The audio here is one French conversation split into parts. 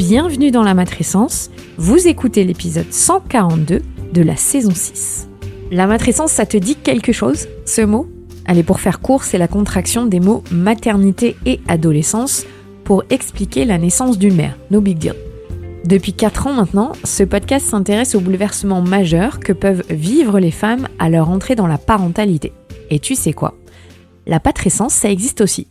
Bienvenue dans la matrescence, vous écoutez l'épisode 142 de la saison 6. La matrescence, ça te dit quelque chose, ce mot ? Allez, pour faire court, c'est la contraction des mots maternité et adolescence pour expliquer la naissance d'une mère, no big deal. Depuis 4 ans maintenant, ce podcast s'intéresse aux bouleversements majeurs que peuvent vivre les femmes à leur entrée dans la parentalité. Et tu sais quoi ? La patrescence, ça existe aussi.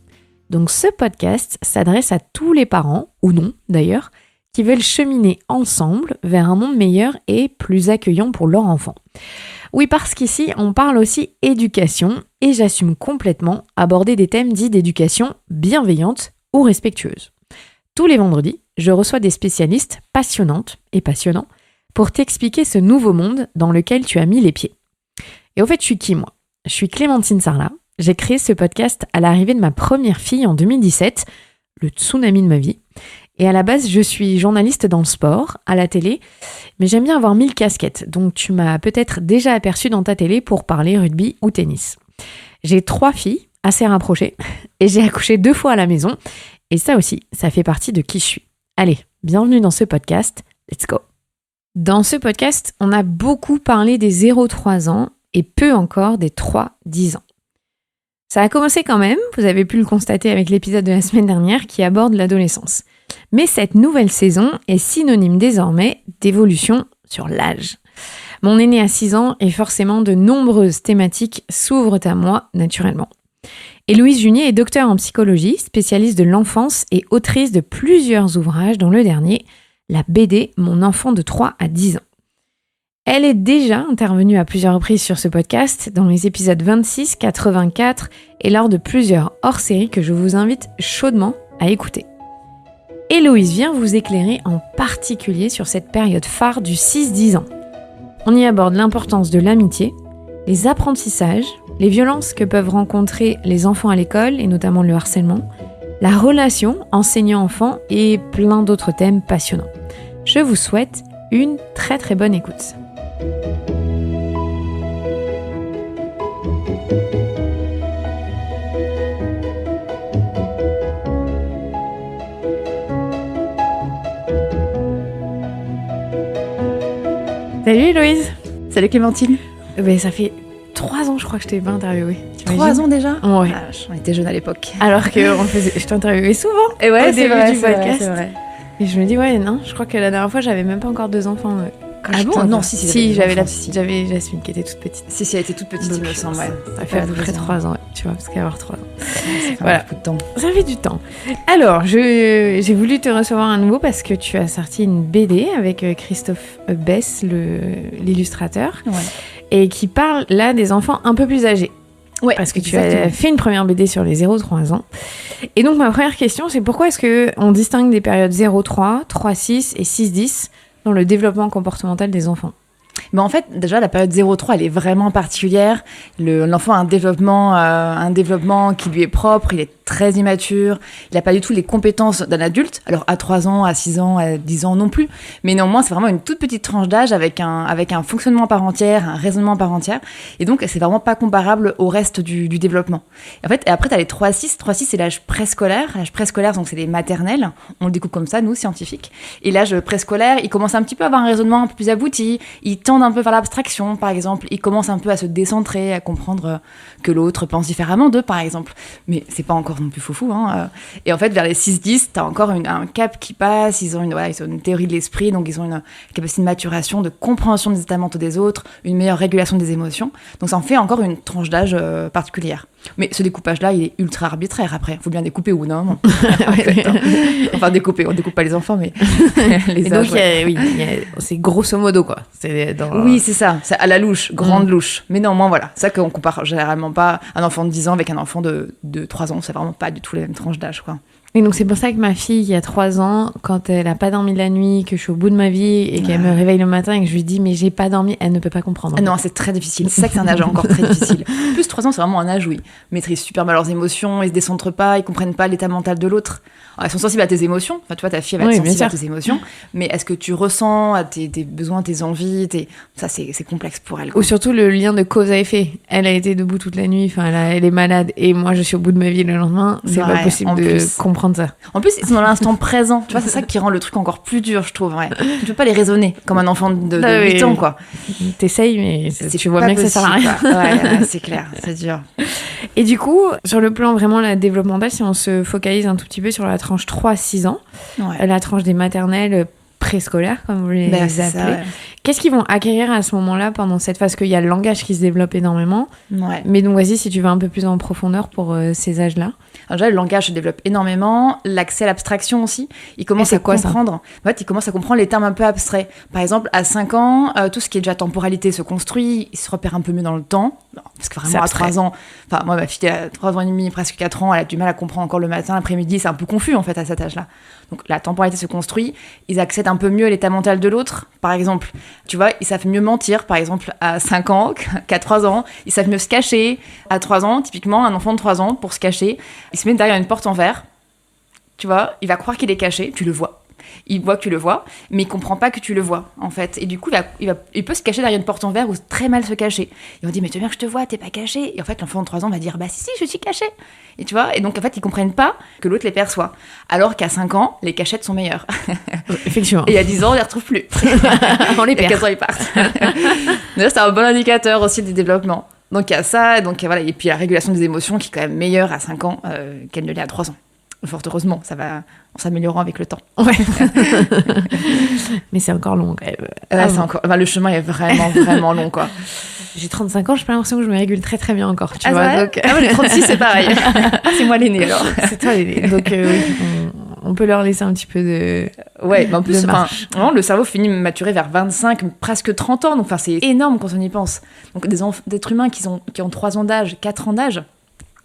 Donc ce podcast s'adresse à tous les parents, ou non d'ailleurs, qui veulent cheminer ensemble vers un monde meilleur et plus accueillant pour leur enfant. Oui, parce qu'ici, on parle aussi éducation, et j'assume complètement aborder des thèmes dits d'éducation bienveillante ou respectueuse. Tous les vendredis, je reçois des spécialistes passionnantes et passionnants pour t'expliquer ce nouveau monde dans lequel tu as mis les pieds. Et au fait, je suis qui moi ? Je suis Clémentine Sarlat. J'ai créé ce podcast à l'arrivée de ma première fille en 2017, le tsunami de ma vie. Et à la base, je suis journaliste dans le sport, à la télé, mais j'aime bien avoir 1000 casquettes, donc tu m'as peut-être déjà aperçue dans ta télé pour parler rugby ou tennis. J'ai 3 filles, assez rapprochées, et j'ai accouché 2 fois à la maison, et ça aussi, ça fait partie de qui je suis. Allez, bienvenue dans ce podcast, let's go. Dans ce podcast, on a beaucoup parlé des 0-3 ans et peu encore des 3-10 ans. Ça a commencé quand même, vous avez pu le constater avec l'épisode de la semaine dernière qui aborde l'adolescence. Mais cette nouvelle saison est synonyme désormais d'évolution sur l'âge. Mon aîné à 6 ans et forcément de nombreuses thématiques s'ouvrent à moi naturellement. Héloïse Junier est docteure en psychologie, spécialiste de l'enfance et autrice de plusieurs ouvrages dont le dernier, la BD Mon enfant de 3 à 10 ans. Elle est déjà intervenue à plusieurs reprises sur ce podcast, dans les épisodes 26, 84 et lors de plusieurs hors-séries que je vous invite chaudement à écouter. Héloïse vient vous éclairer en particulier sur cette période phare du 6-10 ans. On y aborde l'importance de l'amitié, les apprentissages, les violences que peuvent rencontrer les enfants à l'école et notamment le harcèlement, la relation enseignant-enfant et plein d'autres thèmes passionnants. Je vous souhaite une très très bonne écoute. Salut Héloïse. Salut Clémentine. Ça fait 3 ans je crois que je t'ai pas interviewée. 3 ans déjà ? Ouais. Ah, on était jeunes à l'époque. Alors que je t'interviewais souvent. Et ouais, au début du vrai, podcast. c'est vrai. Et je me dis non, je crois que la dernière fois j'avais même pas encore 2 enfants. Ah bon ? Non, si, j'avais Jasmine qui était toute petite. Si, elle était toute petite, il me semble, ouais. Ça fait à peu près 3 ans, tu vois, parce qu'avoir 3 ans. Ça fait voilà. beaucoup de temps. Ça fait du temps. Alors, j'ai voulu te recevoir à nouveau parce que tu as sorti une BD avec Christophe Bess, l'illustrateur, Ouais. et qui parle là des enfants un peu plus âgés. Ouais, parce que tu as fait une première BD sur les 0-3 ans. Et donc, ma première question, c'est pourquoi est-ce qu'on distingue des périodes 0-3, 3-6 et 6-10 dans le développement comportemental des enfants ? Mais en fait, déjà, la période 0-3, elle est vraiment particulière. L'enfant a un développement qui lui est propre, il est très immature, il n'a pas du tout les compétences d'un adulte. Alors, à 3 ans, à 6 ans, à 10 ans non plus. Mais néanmoins, c'est vraiment une toute petite tranche d'âge avec un fonctionnement à part entière, un raisonnement à part entière. Et donc, c'est vraiment pas comparable au reste du développement. Et en fait, et après, tu as les 3-6. 3-6, c'est l'âge préscolaire. L'âge préscolaire, donc c'est les maternelles. On le découpe comme ça, nous, scientifiques. Et l'âge préscolaire, il commence un petit peu à avoir un raisonnement un peu plus abouti. Il tend un peu vers l'abstraction, par exemple. Il commence un peu à se décentrer, à comprendre que l'autre pense différemment d'eux, par exemple. Mais c'est pas encore non plus foufou, hein. Et en fait, vers les 6-10, t'as encore un cap qui passe. Ils ont une théorie de l'esprit, donc ils ont une capacité de maturation, de compréhension des états mentaux des autres, une meilleure régulation des émotions. Donc ça en fait encore une tranche d'âge particulière. Mais ce découpage-là, il est ultra arbitraire après. Faut bien découper ou non. Enfin, découper. On découpe pas les enfants, mais les âges. Donc, c'est grosso modo, quoi. Oui, c'est ça. C'est à la louche, grande louche. Mais néanmoins, voilà. C'est ça qu'on compare généralement pas un enfant de 10 ans avec un enfant de 3 ans. C'est vraiment pas du tout les mêmes tranches d'âge, quoi. Et donc, c'est pour ça que ma fille, il y a 3 ans, quand elle n'a pas dormi la nuit, que je suis au bout de ma vie et qu'elle me réveille le matin et que je lui dis « mais j'ai pas dormi », elle ne peut pas comprendre. Ah non, c'est très difficile. C'est ça que c'est un âge encore très difficile. Plus 3 ans, c'est vraiment un âge où ils maîtrisent super mal leurs émotions, ils se décentrent pas, ils comprennent pas l'état mental de l'autre. Alors, ils sont sensibles à tes émotions. Enfin, tu vois, ta fille va être sensible à tes émotions. Mais est-ce que tu ressens à tes besoins, tes envies, ça, c'est complexe pour elle, quoi. Ou surtout le lien de cause à effet. Elle a été debout toute la nuit, elle est malade et moi, je suis au bout de ma vie le lendemain. C'est pas possible de comprendre comprendre ça. En plus, ils sont dans l'instant présent. Tu vois, c'est ça qui rend le truc encore plus dur, je trouve. Ouais. Tu ne peux pas les raisonner comme un enfant de 8 ans, quoi. T'essayes, mais tu vois bien que ça sert à rien. Ouais, c'est clair, c'est dur. Et du coup, sur le plan vraiment développemental, si on se focalise un tout petit peu sur la tranche 3-6 ans, la tranche des maternelles préscolaires, comme vous les appelez, ça, ouais. Qu'est-ce qu'ils vont acquérir à ce moment-là pendant cette phase? Qu'il y a le langage qui se développe énormément. Ouais. Mais donc, vas-y, si tu vas un peu plus en profondeur pour ces âges-là. Alors déjà, le langage se développe énormément, l'accès à l'abstraction aussi. Il commence à comprendre. En fait, il commence à comprendre les termes un peu abstraits. Par exemple, à 5 ans, tout ce qui est déjà temporalité se construit, il se repère un peu mieux dans le temps. Parce que vraiment, à 3 ans, enfin, moi, ma fille, à 3 ans et demi, presque 4 ans, elle a du mal à comprendre encore le matin, l'après-midi, c'est un peu confus, en fait, à cet âge-là. Donc, la temporalité se construit, ils accèdent un peu mieux à l'état mental de l'autre. Par exemple, tu vois, ils savent mieux mentir, par exemple, à 5 ans qu'à 3 ans. Ils savent mieux se cacher. À 3 ans, typiquement, un enfant de 3 ans, pour se cacher, il se met derrière une porte en verre. Tu vois, il va croire qu'il est caché, tu le vois. Il voit que tu le vois, mais il comprend pas que tu le vois, en fait. Et du coup, il peut se cacher derrière une porte en verre ou très mal se cacher. Ils vont dire, mais tu veux bien que je te vois, t'es pas caché. Et en fait, l'enfant de 3 ans va dire, bah si, je suis caché. Et tu vois, et donc en fait, ils comprennent pas que l'autre les perçoit. Alors qu'à 5 ans, les cachettes sont meilleures. Effectivement. Et à 10 ans, on les retrouve plus. On les perd. Et à 15 ans, ils partent. D'ailleurs, c'est un bon indicateur aussi du développement. Donc il y a ça, donc voilà, et puis la régulation des émotions qui est quand même meilleure à 5 ans qu'elle ne l'est à 3 ans. Fort heureusement, ça va en s'améliorant avec le temps. Ouais. Mais c'est encore long quand même. Ouais, c'est encore... Enfin, le chemin est vraiment, vraiment long, quoi. J'ai 35 ans, j'ai pas l'impression que je me régule très très bien encore, tu vois. Donc... Ah ouais, les 36, c'est pareil. C'est moi l'aîné, alors. C'est toi l'aîné. Donc on peut leur laisser un petit peu de... Ouais, mais en plus, vraiment, le cerveau finit de maturer vers 25, presque 30 ans. Donc c'est énorme quand on y pense. Donc des êtres humains qui ont 3 ans d'âge, 4 ans d'âge,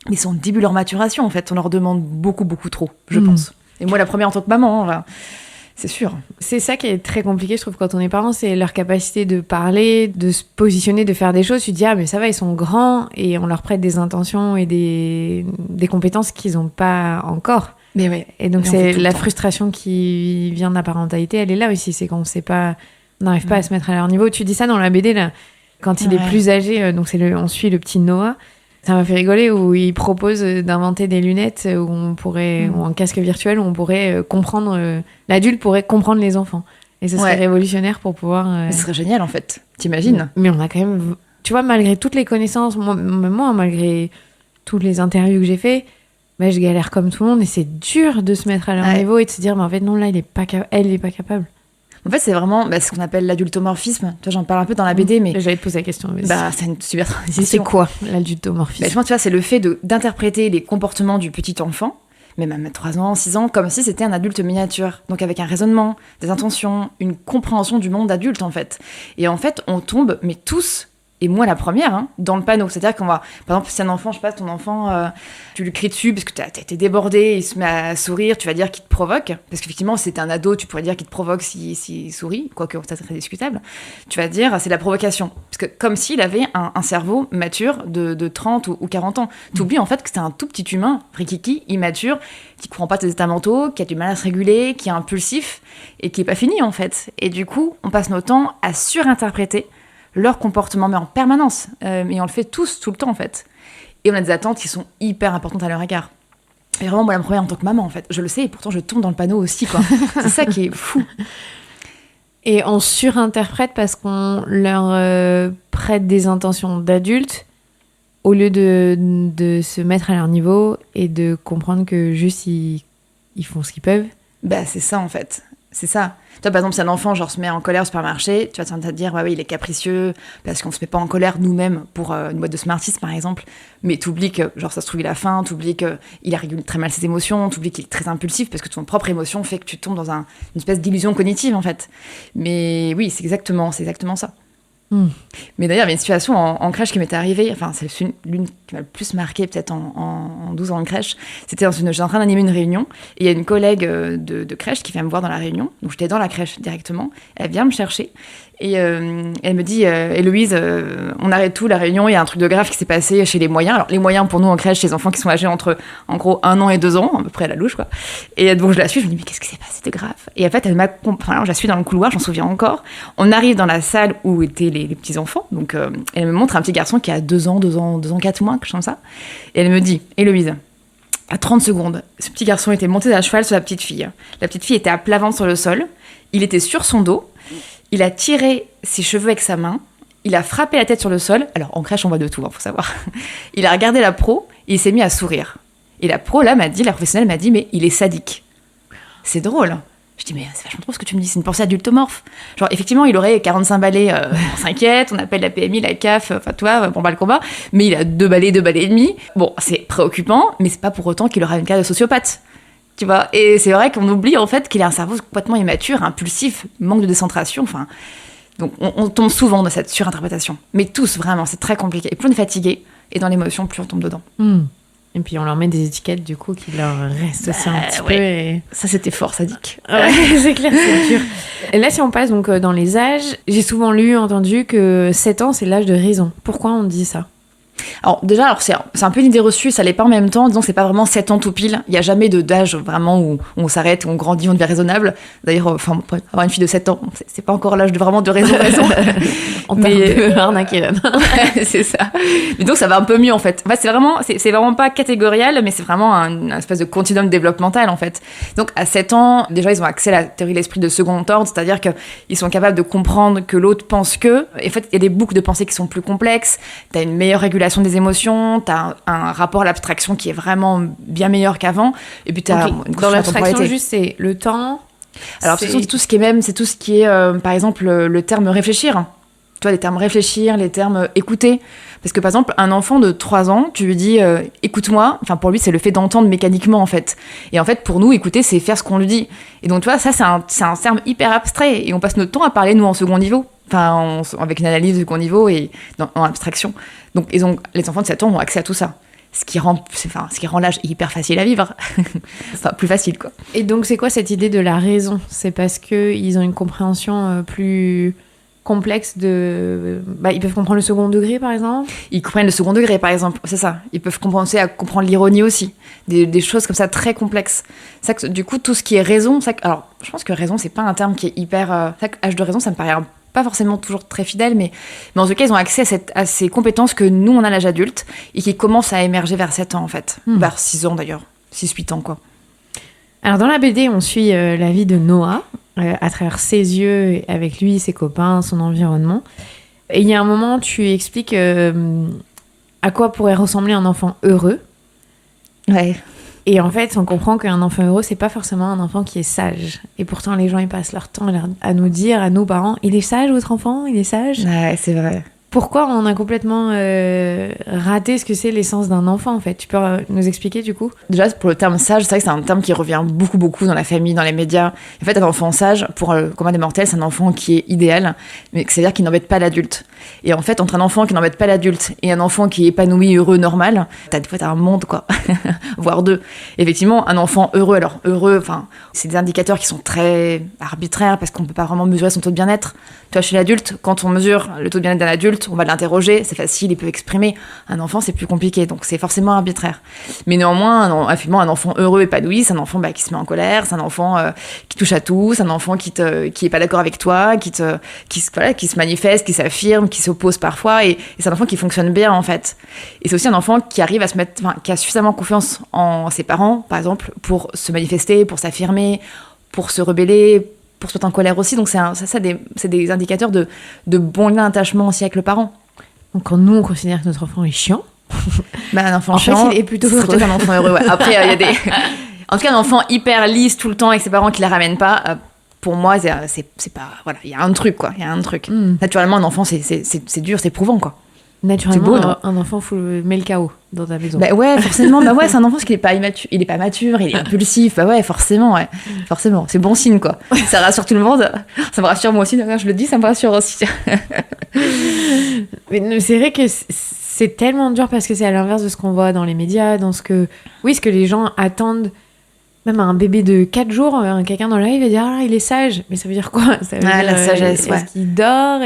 mais ils sont au début de leur maturation, en fait. On leur demande beaucoup, beaucoup trop, je pense. Et moi, la première en tant que maman, enfin, c'est sûr. C'est ça qui est très compliqué, je trouve, quand on est parent, c'est leur capacité de parler, de se positionner, de faire des choses. Tu te dis, ah, mais ça va, ils sont grands, et on leur prête des intentions et des compétences qu'ils n'ont pas encore. Mais ouais. Et donc, c'est la frustration qui vient de la parentalité, elle est là aussi. C'est qu'on sait pas, on n'arrive pas à se mettre à leur niveau. Tu dis ça dans la BD, là, quand il est plus âgé, donc on suit le petit Noah. Ça m'a fait rigoler où il propose d'inventer des lunettes où on pourrait, ou un casque virtuel où on pourrait comprendre, l'adulte pourrait comprendre les enfants. Et ce serait révolutionnaire pour pouvoir... Ce serait génial en fait, t'imagines ? Mais on a quand même, tu vois, malgré toutes les connaissances, moi malgré toutes les interviews que j'ai fait, je galère comme tout le monde et c'est dur de se mettre à leur niveau et de se dire, mais en fait non, là, elle est pas capable. En fait, c'est vraiment ce qu'on appelle l'adultomorphisme. Tu vois, j'en parle un peu dans la BD, mais... J'allais te poser la question. Mais c'est une super transition. C'est quoi, l'adultomorphisme ? Je pense, tu vois, c'est le fait d'interpréter les comportements du petit enfant, même à 3 ans, 6 ans, comme si c'était un adulte miniature. Donc avec un raisonnement, des intentions, une compréhension du monde adulte, en fait. Et en fait, on tombe, mais tous... Et moi, la première, dans le panneau. C'est-à-dire qu'on va... Par exemple, si un enfant, je sais pas, ton enfant, tu lui cries dessus parce que t'as été débordé, il se met à sourire, tu vas dire qu'il te provoque. Parce qu'effectivement, si c'était un ado, tu pourrais dire qu'il te provoque s'il sourit. Quoique, ça, c'est très discutable. Tu vas dire, c'est la provocation. Parce que comme s'il avait un cerveau mature de 30 ou 40 ans. T'oublies, en fait, que c'est un tout petit humain, frikiki, immature, qui comprend pas tes états mentaux, qui a du mal à se réguler, qui est impulsif, et qui est pas fini, en fait. Et du coup, on passe notre temps à surinterpréter leur comportement, mais en permanence. Et on le fait tous, tout le temps, en fait. Et on a des attentes qui sont hyper importantes à leur égard. Et vraiment, moi, la première en tant que maman, en fait. Je le sais, et pourtant, je tombe dans le panneau aussi, quoi. C'est ça qui est fou. Et on surinterprète parce qu'on leur prête des intentions d'adultes au lieu de se mettre à leur niveau et de comprendre que juste, ils font ce qu'ils peuvent. C'est ça, en fait. C'est ça. Toi, par exemple, si un enfant se met en colère au supermarché, tu vas te dire, il est capricieux, parce qu'on se met pas en colère nous-mêmes pour une boîte de Smarties, par exemple. Mais t'oublies que, ça se trouve, il a faim, t'oublies qu'il régule très mal ses émotions, t'oublies qu'il est très impulsif, parce que ton propre émotion fait que tu tombes dans une espèce d'illusion cognitive, en fait. Mais oui, c'est exactement ça. Mais d'ailleurs, il y avait une situation en crèche qui m'était arrivée, enfin, c'est l'une qui m'a le plus marquée, peut-être en 12 ans en crèche. J'étais en train d'animer une réunion, et il y a une collègue de crèche qui vient me voir dans la réunion, donc j'étais dans la crèche directement, elle vient me chercher, et elle me dit, Héloïse, on arrête tout, la réunion, il y a un truc de grave qui s'est passé chez les moyens. Alors, les moyens, pour nous, en crèche, les enfants qui sont âgés entre, en gros, 1 an et 2 ans, à peu près à la louche, quoi. Et donc, je la suis, je me dis, mais qu'est-ce qui s'est passé de grave ? Et en fait, je la suis dans le couloir, j'en souviens encore. On arrive dans la salle où étaient les petits enfants, donc elle me montre un petit garçon qui a 2 ans, 4 mois, quelque chose comme ça. Et elle me dit, Héloïse, À 30 secondes, ce petit garçon était monté à cheval sur la petite fille. La petite fille était à plat ventre sur le sol. Il était sur son dos. Il a tiré ses cheveux avec sa main. Il a frappé la tête sur le sol. Alors, en crèche, on voit de tout, faut savoir. Il a regardé la pro et il s'est mis à sourire. Et la pro, là, la professionnelle m'a dit, mais il est sadique. C'est drôle. Je dis, mais c'est vachement trop ce que tu me dis, c'est une pensée adultomorphe. Genre, effectivement, il aurait 45 balais, on s'inquiète, on appelle la PMI, la CAF, enfin, toi, on bat le combat, mais il a 2 balais et demi. Bon, c'est préoccupant, mais c'est pas pour autant qu'il aura une cas de sociopathe. Tu vois, et c'est vrai qu'on oublie, en fait, qu'il a un cerveau complètement immature, impulsif, manque de décentration, enfin. Donc, on tombe souvent dans cette surinterprétation. Mais tous, vraiment, c'est très compliqué. Et plus on est fatigué, et dans l'émotion, plus on tombe dedans. Et puis on leur met des étiquettes du coup qui leur restent aussi un petit peu. Et... Ça c'était fort sadique. Ouais, c'est clair, c'est dur. Et là si on passe donc dans les âges, j'ai souvent entendu que 7 ans c'est l'âge de raison. Pourquoi on dit ça ? Alors déjà, c'est un peu une idée reçue, ça l'est pas en même temps. Disons que c'est pas vraiment 7 ans tout pile. Il y a jamais d'âge vraiment où on s'arrête, où on grandit, on devient raisonnable. D'ailleurs, avoir une fille de 7 ans, c'est pas encore l'âge vraiment de raison. On t'a un peu arnaqué là. C'est ça. Mais donc ça va un peu mieux en fait. C'est vraiment pas catégorial, mais c'est vraiment un espèce de continuum développemental en fait. Donc à 7 ans, déjà ils ont accès à la théorie de l'esprit de second ordre, c'est-à-dire qu'ils sont capables de comprendre que l'autre pense que. Et en fait, il y a des boucles de pensée qui sont plus complexes. T'as une meilleure régulation des émotions, t'as un rapport à l'abstraction qui est vraiment bien meilleur qu'avant, et puis t'as dans l'abstraction juste c'est le temps. Alors c'est tout ce qui est par exemple le terme réfléchir. Tu vois, les termes réfléchir, les termes écouter. Parce que par exemple, un enfant de 3 ans, tu lui dis écoute-moi, enfin pour lui c'est le fait d'entendre mécaniquement en fait. Et en fait pour nous, écouter c'est faire ce qu'on lui dit. Et donc tu vois, ça c'est un terme hyper abstrait, et on passe notre temps à parler nous en second niveau. Enfin, avec une analyse de second niveau et en abstraction. Donc les enfants de 7 ans ont accès à tout ça. Ce qui rend l'âge hyper facile à vivre. Enfin, plus facile, quoi. Et donc, c'est quoi cette idée de la raison ? C'est parce qu'ils ont une compréhension plus complexe de... ils peuvent comprendre le second degré, par exemple ? Ils comprennent le second degré, par exemple. C'est ça. Ils peuvent commencer à comprendre l'ironie aussi. Des choses comme ça très complexes. Ça, du coup, tout ce qui est raison... Alors, je pense que raison, c'est pas un terme qui est hyper... âge de raison, ça me paraît pas forcément toujours très fidèle, mais en tout cas, ils ont accès à ces compétences que nous, on a à l'âge adulte, et qui commencent à émerger vers 7 ans, en fait. Vers 6 ans, d'ailleurs. 6-8 ans, quoi. Alors, dans la BD, on suit la vie de Noah, à travers ses yeux, avec lui, ses copains, son environnement. Et il y a un moment, tu expliques à quoi pourrait ressembler un enfant heureux. Ouais. Et en fait, on comprend qu'un enfant heureux, c'est pas forcément un enfant qui est sage. Et pourtant, les gens, ils passent leur temps à nous dire, à nos parents, il est sage, votre enfant ? Il est sage ? Ouais, c'est vrai. Pourquoi on a complètement raté ce que c'est l'essence d'un enfant, en fait ? Tu peux nous expliquer, du coup ? Déjà, pour le terme sage, c'est vrai que c'est un terme qui revient beaucoup dans la famille, dans les médias. En fait, un enfant sage, pour le commun des mortels, c'est un enfant qui est idéal, mais c'est-à-dire qu'il n'embête pas l'adulte. Et en fait, entre un enfant qui n'embête pas l'adulte et un enfant qui est épanoui, heureux, normal, t'as un monde, quoi. Voire deux. Effectivement, un enfant heureux, alors heureux, enfin, c'est des indicateurs qui sont très arbitraires, parce qu'on peut pas vraiment mesurer son taux de bien-être. Tu vois, chez l'adulte, quand on mesure le taux de bien-être d'un adulte, on va l'interroger, c'est facile, il peut exprimer. Un enfant, c'est plus compliqué, donc c'est forcément arbitraire. Mais néanmoins, un enfant heureux, épanoui, c'est un enfant qui se met en colère, c'est un enfant qui touche à tout, c'est un enfant qui est pas d'accord avec toi, qui se manifeste, qui s'affirme, qui s'oppose parfois, et c'est un enfant qui fonctionne bien, en fait. Et c'est aussi un enfant qui arrive qui a suffisamment confiance en ses parents, par exemple, pour se manifester, pour s'affirmer, pour se rebeller, pour se mettre en colère aussi. Donc c'est des indicateurs de bon lien d'attachement aussi avec le parent. Donc quand nous on considère que notre enfant est chiant, un enfant chiant, fait, il est plutôt heureux. C'est peut-être un enfant heureux. Ouais. Après il y a des, en tout cas un enfant hyper lisse tout le temps avec ses parents qui la ramènent pas. Pour moi c'est pas, voilà, il y a un truc, quoi. Il y a un truc. Naturellement un enfant c'est dur, c'est éprouvant, quoi. Naturellement, beau, un enfant met le chaos dans ta maison. Ouais, forcément. C'est un enfant parce qu'il est pas immature, il est pas mature, il est impulsif. Forcément. C'est bon signe, quoi. Ça rassure tout le monde. Ça me rassure moi aussi. Quand je le dis, ça me rassure aussi. Mais c'est vrai que c'est tellement dur parce que c'est à l'inverse de ce qu'on voit dans les médias, ce que les gens attendent. Même un bébé de 4 jours, quelqu'un dans l'œil va dire il est sage. Mais ça veut dire quoi ? Ça veut dire, la sagesse, est-ce qu'il dort ?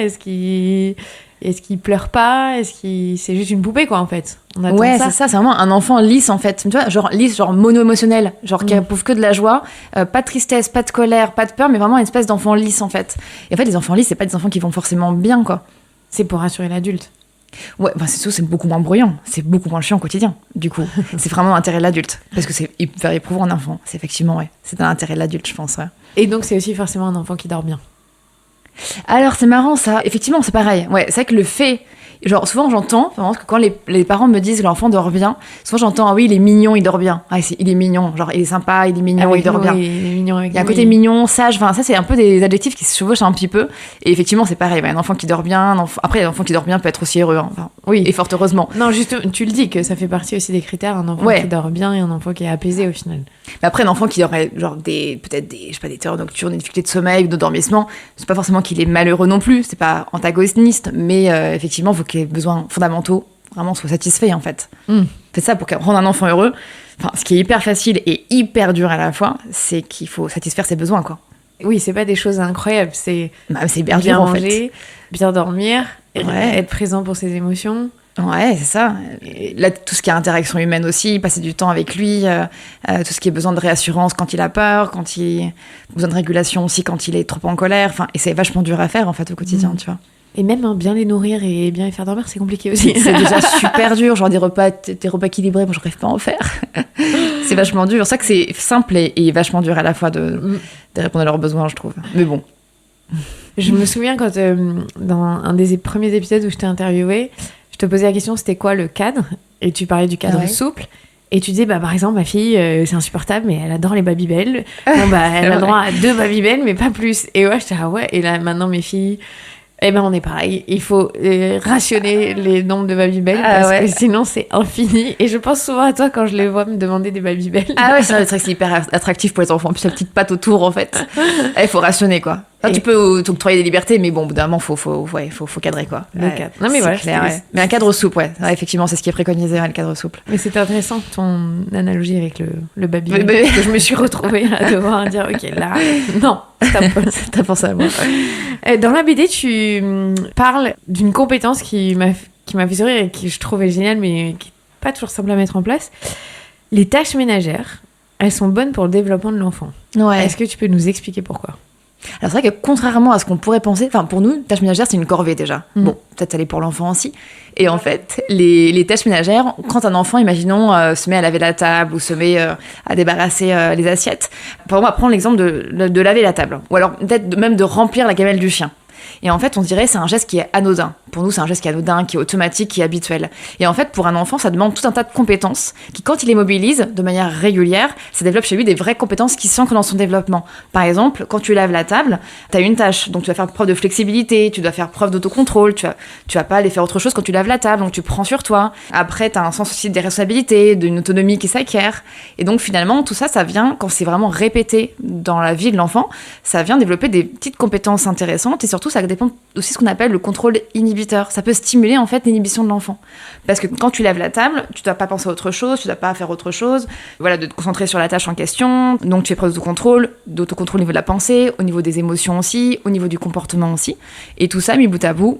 Est-ce qu'il pleure pas ? C'est juste une poupée, quoi, en fait. Ouais, c'est ça, c'est vraiment un enfant lisse, en fait. Tu vois, genre lisse, genre mono-émotionnel, genre qui éprouve que de la joie, pas de tristesse, pas de colère, pas de peur, mais vraiment une espèce d'enfant lisse, en fait. Et en fait, les enfants lisses, c'est pas des enfants qui vont forcément bien, quoi. C'est pour rassurer l'adulte. Ouais, c'est beaucoup moins bruyant, c'est beaucoup moins chiant au quotidien, du coup. C'est vraiment l'intérêt de l'adulte, parce que c'est hyper éprouvant un enfant. C'est effectivement, ouais, c'est un intérêt de l'adulte, je pense, ouais. Et donc, c'est aussi forcément un enfant qui dort bien. Alors, c'est marrant, ça. Effectivement, c'est pareil. Ouais, c'est vrai que le fait... Genre, souvent, j'entends, vraiment, que quand les parents me disent que l'enfant dort bien, souvent, j'entends, ah oui, il est mignon, il dort bien. Ah, il est mignon, genre, il est sympa, il est mignon, il dort bien. Il est mignon avec Il y a un côté mignon, sage, enfin, ça, c'est un peu des adjectifs qui se chevauchent un petit peu. Et effectivement, c'est pareil. Un enfant qui dort bien, après, un enfant qui dort bien peut être aussi heureux. Hein. Enfin, oui, et fort heureusement. Non, juste, tu le dis, que ça fait partie aussi des critères, un enfant qui dort bien et un enfant qui est apaisé, au final. Mais après, un enfant qui aurait, genre, peut-être des, je sais pas, des terreurs nocturnes, des difficultés de sommeil, de dormissement, c'est pas forcément qu'il est malheureux non plus, c'est pas antagoniste, mais effectivement, il faut qu'il ait besoin fondamentaux vraiment soient satisfaits en fait. C'est ça, pour rendre un enfant heureux, ce qui est hyper facile et hyper dur à la fois, c'est qu'il faut satisfaire ses besoins, quoi. Oui, c'est pas des choses incroyables, c'est hyper bien dur, en manger, fait. Bien dormir, être présent pour ses émotions. Ouais, c'est ça. Et là, tout ce qui est interaction humaine aussi, passer du temps avec lui, tout ce qui est besoin de réassurance quand il a peur, quand il a besoin de régulation aussi quand il est trop en colère. Et c'est vachement dur à faire en fait au quotidien, tu vois. Et même bien les nourrir et bien les faire dormir, c'est compliqué aussi. C'est déjà super dur, genre des repas équilibrés, moi je rêve pas à en faire. C'est vachement dur. C'est ça que c'est simple et vachement dur à la fois de répondre à leurs besoins, je trouve. Mais bon. Je me souviens quand, dans un des premiers épisodes où je t'ai interviewée, je te posais la question, c'était quoi le cadre ? Et tu parlais du cadre souple. Et tu disais, par exemple, ma fille, c'est insupportable, mais elle adore les Babybel. Bon, elle a droit à 2 Babybel, mais pas plus. Et ouais, j'étais, ah ouais. Et là, maintenant, mes filles... Eh ben on est pareil, il faut rationner les nombres de Babybel parce que sinon c'est infini. Et je pense souvent à toi quand je les vois me demander des Babybel. Ah ouais, c'est vrai que c'est hyper attractif pour les enfants. En plus la petite patte autour en fait. Il faut rationner quoi. Tu peux t'octroyer des libertés, mais bon, au bout d'un moment, faut cadrer quoi. Le cadre. Non mais voilà, clair, mais un cadre souple, effectivement, c'est ce qui est préconisé, le cadre souple. Mais c'est intéressant ton analogie avec le Babybel. Parce que je me suis retrouvée à devoir dire, ok, là, non, t'as pensé à moi. Dans la BD, tu parles d'une compétence qui m'a fait sourire et qui je trouvais géniale, mais qui n'est pas toujours simple à mettre en place. Les tâches ménagères, elles sont bonnes pour le développement de l'enfant. Ouais. Est-ce que tu peux nous expliquer pourquoi ? Alors c'est vrai que contrairement à ce qu'on pourrait penser, pour nous, tâches ménagères c'est une corvée déjà. Bon, peut-être ça l'est pour l'enfant aussi. Et en fait, les tâches ménagères, quand un enfant, imaginons, se met à laver la table ou se met à débarrasser les assiettes, on va prendre l'exemple de laver la table. Ou alors peut-être même de remplir la gamelle du chien. Et en fait, on dirait c'est un geste qui est anodin. Pour nous, c'est un geste qui est anodin, qui est automatique, qui est habituel. Et en fait, pour un enfant, ça demande tout un tas de compétences qui, quand il les mobilise de manière régulière, ça développe chez lui des vraies compétences qui s'ancrent dans son développement. Par exemple, quand tu laves la table, tu as une tâche, donc tu vas faire preuve de flexibilité, tu dois faire preuve d'autocontrôle, tu vas pas aller faire autre chose quand tu laves la table, donc tu prends sur toi. Après, tu as un sens aussi des responsabilités, d'une autonomie qui s'acquiert. Et donc finalement, tout ça, ça vient, quand c'est vraiment répété dans la vie de l'enfant, ça vient développer des petites compétences intéressantes et surtout, ça dépend aussi de ce qu'on appelle le contrôle inhibiteur. Ça peut stimuler en fait l'inhibition de l'enfant. Parce que quand tu laves la table, tu dois pas penser à autre chose, tu dois pas faire autre chose. Voilà, de te concentrer sur la tâche en question. Donc tu fais preuve d'autocontrôle au niveau de la pensée, au niveau des émotions aussi, au niveau du comportement aussi. Et tout ça, mis bout à bout,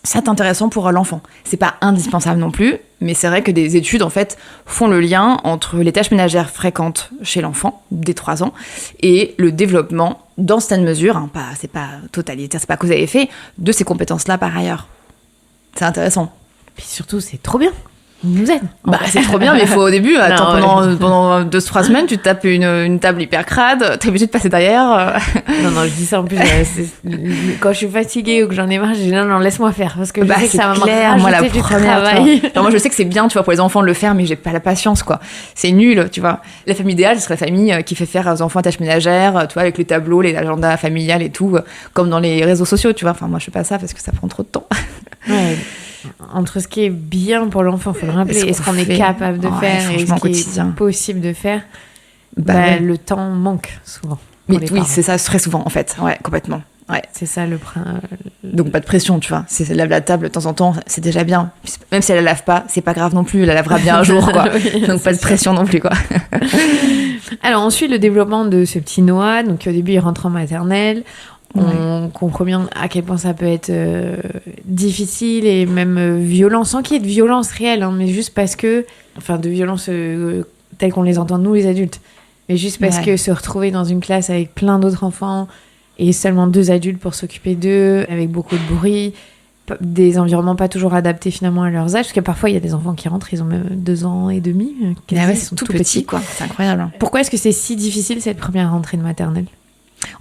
c'est intéressant pour l'enfant. C'est pas indispensable non plus, mais c'est vrai que des études en fait font le lien entre les tâches ménagères fréquentes chez l'enfant dès 3 ans et le développement, dans certaines mesures, c'est pas totalitaire, c'est pas cause à effet, de ces compétences-là par ailleurs. C'est intéressant. Puis surtout, c'est trop bien. Il nous aide. C'est trop bien, mais il faut au début, pendant 2-3 semaines, tu te tapes une table hyper crade, t'es obligé de passer derrière. Non, je dis ça en plus, quand je suis fatiguée ou que j'en ai marre, je dis non, laisse-moi faire, parce que je sais que ça va clair, moi la première, alors, moi je sais que c'est bien, tu vois, pour les enfants de le faire, mais j'ai pas la patience, quoi. C'est nul, tu vois. La famille idéale, ce serait la famille qui fait faire aux enfants tâches ménagères, tu vois, avec les tableaux, les agendas familiales et tout, comme dans les réseaux sociaux, tu vois. Enfin, moi je fais pas ça parce que ça prend trop de temps. Ouais. Entre ce qui est bien pour l'enfant, il faut le rappeler, et ce qu'on est capable de faire et ce qui est possible de faire, le temps manque souvent. Mais oui, c'est ça, très souvent en fait, complètement. Ouais. C'est ça le Donc pas de pression, tu vois. Si elle lave la table de temps en temps, c'est déjà bien. Même si elle la lave pas, c'est pas grave non plus, elle la lavera bien un jour, quoi. Oui, donc pas de pression non plus, quoi. Alors ensuite, le développement de ce petit Noah, donc au début il rentre en maternelle. On comprend bien à quel point ça peut être difficile et même violent, sans qu'il y ait de violence réelle, mais juste parce que, de violence telles qu'on les entend nous les adultes, mais juste parce que se retrouver dans une classe avec plein d'autres enfants et seulement 2 adultes pour s'occuper d'eux, avec beaucoup de bruit, des environnements pas toujours adaptés finalement à leurs âges, parce que parfois il y a des enfants qui rentrent, ils ont même 2 ans et demi, ils sont tout petits, quoi. C'est incroyable. Pourquoi est-ce que c'est si difficile cette première rentrée de maternelle ?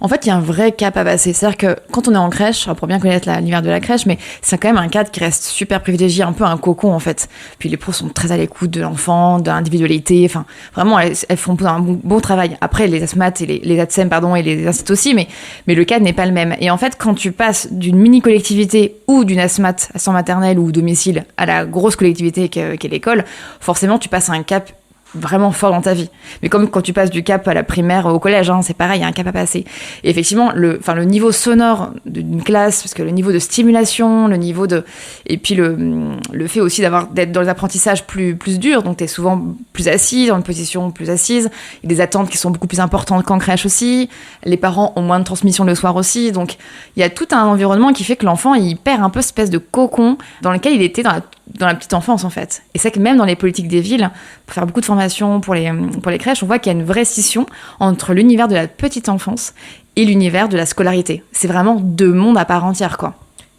En fait, il y a un vrai cap à passer. C'est-à-dire que quand on est en crèche, pour bien connaître l'univers de la crèche, mais c'est quand même un cadre qui reste super privilégié, un peu un cocon en fait. Puis les pros sont très à l'écoute de l'enfant, de l'individualité. Enfin, vraiment, elles font un bon travail. Après, les ASMAT et les ATSEM, et les instituts aussi, mais le cadre n'est pas le même. Et en fait, quand tu passes d'une mini-collectivité ou d'une ASMAT à son maternelle ou domicile à la grosse collectivité qu'est l'école, forcément, tu passes à un cap vraiment fort dans ta vie. Mais comme quand tu passes du cap à la primaire au collège, c'est pareil, il y a un cap à passer. Et effectivement, le niveau sonore d'une classe, parce que le niveau de stimulation, le niveau de... Et puis le fait aussi d'être dans les apprentissages plus durs, donc t'es souvent plus assise, dans une position plus assise, il y a des attentes qui sont beaucoup plus importantes qu'en crèche aussi, les parents ont moins de transmission le soir aussi, donc il y a tout un environnement qui fait que l'enfant, il perd un peu cette espèce de cocon dans lequel il était dans la petite enfance en fait. Et c'est que même dans les politiques des villes, pour faire beaucoup de formations pour les crèches, on voit qu'il y a une vraie scission entre l'univers de la petite enfance et l'univers de la scolarité. C'est vraiment 2 mondes à part entière, quoi.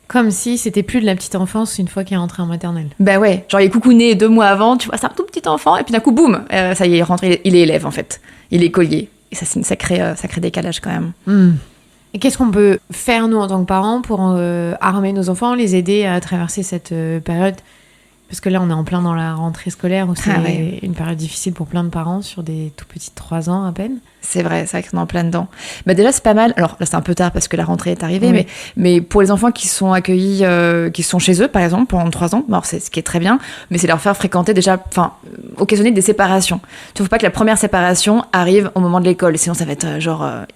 Comme si c'était plus de la petite enfance une fois qu'il est rentré en maternelle. Bah ouais, genre il est coucouné 2 mois avant, tu vois, c'est un tout petit enfant, et puis d'un coup, boum, ça y est, il est rentré, il est élève en fait. Il est écolier. Et ça, c'est un sacré décalage quand même. Et qu'est-ce qu'on peut faire, nous, en tant que parents, pour armer nos enfants, les aider à traverser cette période ? Parce que là, on est en plein dans la rentrée scolaire, où c'est une période difficile pour plein de parents sur des tout petits 3 ans à peine. C'est vrai qu'on est en plein dedans. Bah déjà, c'est pas mal. Alors là, c'est un peu tard parce que la rentrée est arrivée, mais pour les enfants qui sont accueillis, qui sont chez eux, par exemple, pendant 3 ans, alors c'est ce qui est très bien, mais c'est leur faire fréquenter occasionner des séparations. Tu ne faut pas que la première séparation arrive au moment de l'école, sinon ça va être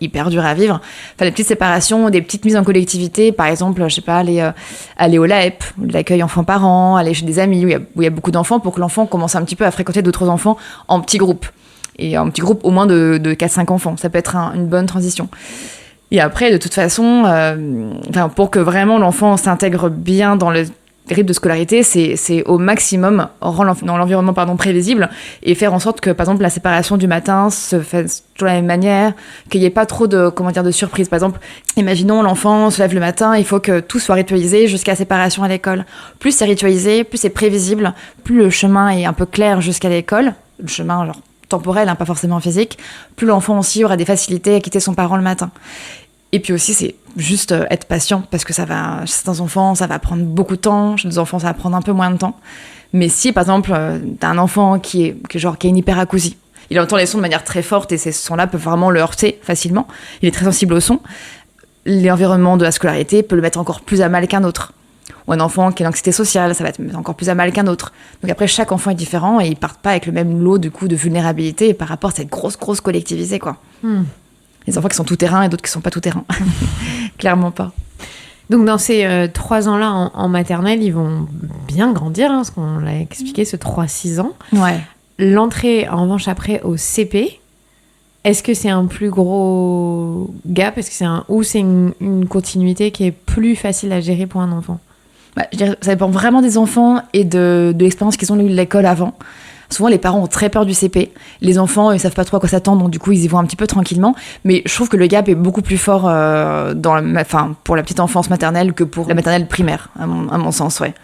hyper dur à vivre. Enfin, des petites séparations, des petites mises en collectivité, par exemple, je sais pas, aller au LAEP, l'accueil enfants-parents, aller chez des amis où il y a beaucoup d'enfants pour que l'enfant commence un petit peu à fréquenter d'autres enfants en petits groupes. Et un petit groupe au moins de 4-5 enfants. Ça peut être une bonne transition. Et après, de toute façon, pour que vraiment l'enfant s'intègre bien dans le rythme de scolarité, c'est au maximum rendre dans l'environnement prévisible et faire en sorte que, par exemple, la séparation du matin se fasse toujours de la même manière, qu'il n'y ait pas trop de surprises. Par exemple, imaginons l'enfant se lève le matin, il faut que tout soit ritualisé jusqu'à la séparation à l'école. Plus c'est ritualisé, plus c'est prévisible, plus le chemin est un peu clair jusqu'à l'école, le chemin temporel, pas forcément physique, plus l'enfant aussi aura des facilités à quitter son parent le matin. Et puis aussi, c'est juste être patient, parce que chez certains enfants, ça va prendre beaucoup de temps, chez d'autres enfants, ça va prendre un peu moins de temps. Mais si, par exemple, t'as un enfant qui a une hyperacousie, il entend les sons de manière très forte et ces sons-là peuvent vraiment le heurter facilement, il est très sensible aux sons, l'environnement de la scolarité peut le mettre encore plus à mal qu'un autre. Ou un enfant qui a l'anxiété sociale, ça va être encore plus à mal qu'un autre. Donc après, chaque enfant est différent et ils partent pas avec le même lot de vulnérabilité par rapport à cette grosse collectivité, quoi. Les enfants qui sont tout terrain et d'autres qui sont pas tout terrain. Clairement pas. Donc dans ces 3 ans-là en maternelle, ils vont bien grandir, parce qu'on l'a expliqué, ce 3-6 ans. Ouais. L'entrée, en revanche, après au CP, est-ce que c'est un plus gros gap ? Est-ce que c'est une continuité qui est plus facile à gérer pour un enfant ? Je dirais, ça dépend vraiment des enfants et de l'expérience qu'ils ont eu de l'école avant. Souvent, les parents ont très peur du CP. Les enfants, ils savent pas trop à quoi s'attendre, donc du coup, ils y vont un petit peu tranquillement. Mais je trouve que le gap est beaucoup plus fort pour la petite enfance maternelle que pour la maternelle primaire, à mon sens, ouais.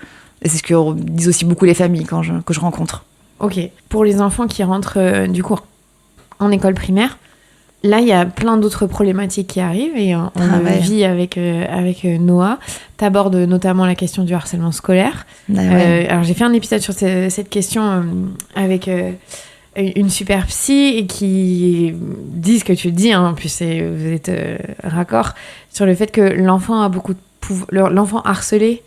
Et c'est ce que disent aussi beaucoup les familles que je rencontre. Ok. Pour les enfants qui rentrent du coup en école primaire, là, il y a plein d'autres problématiques qui arrivent et on le vit avec Noah. T'abordes notamment la question du harcèlement scolaire. Alors, j'ai fait un épisode sur cette question avec une super psy et qui dit ce que tu dis, en plus vous êtes raccord, sur le fait que l'enfant a beaucoup de l'enfant harcelé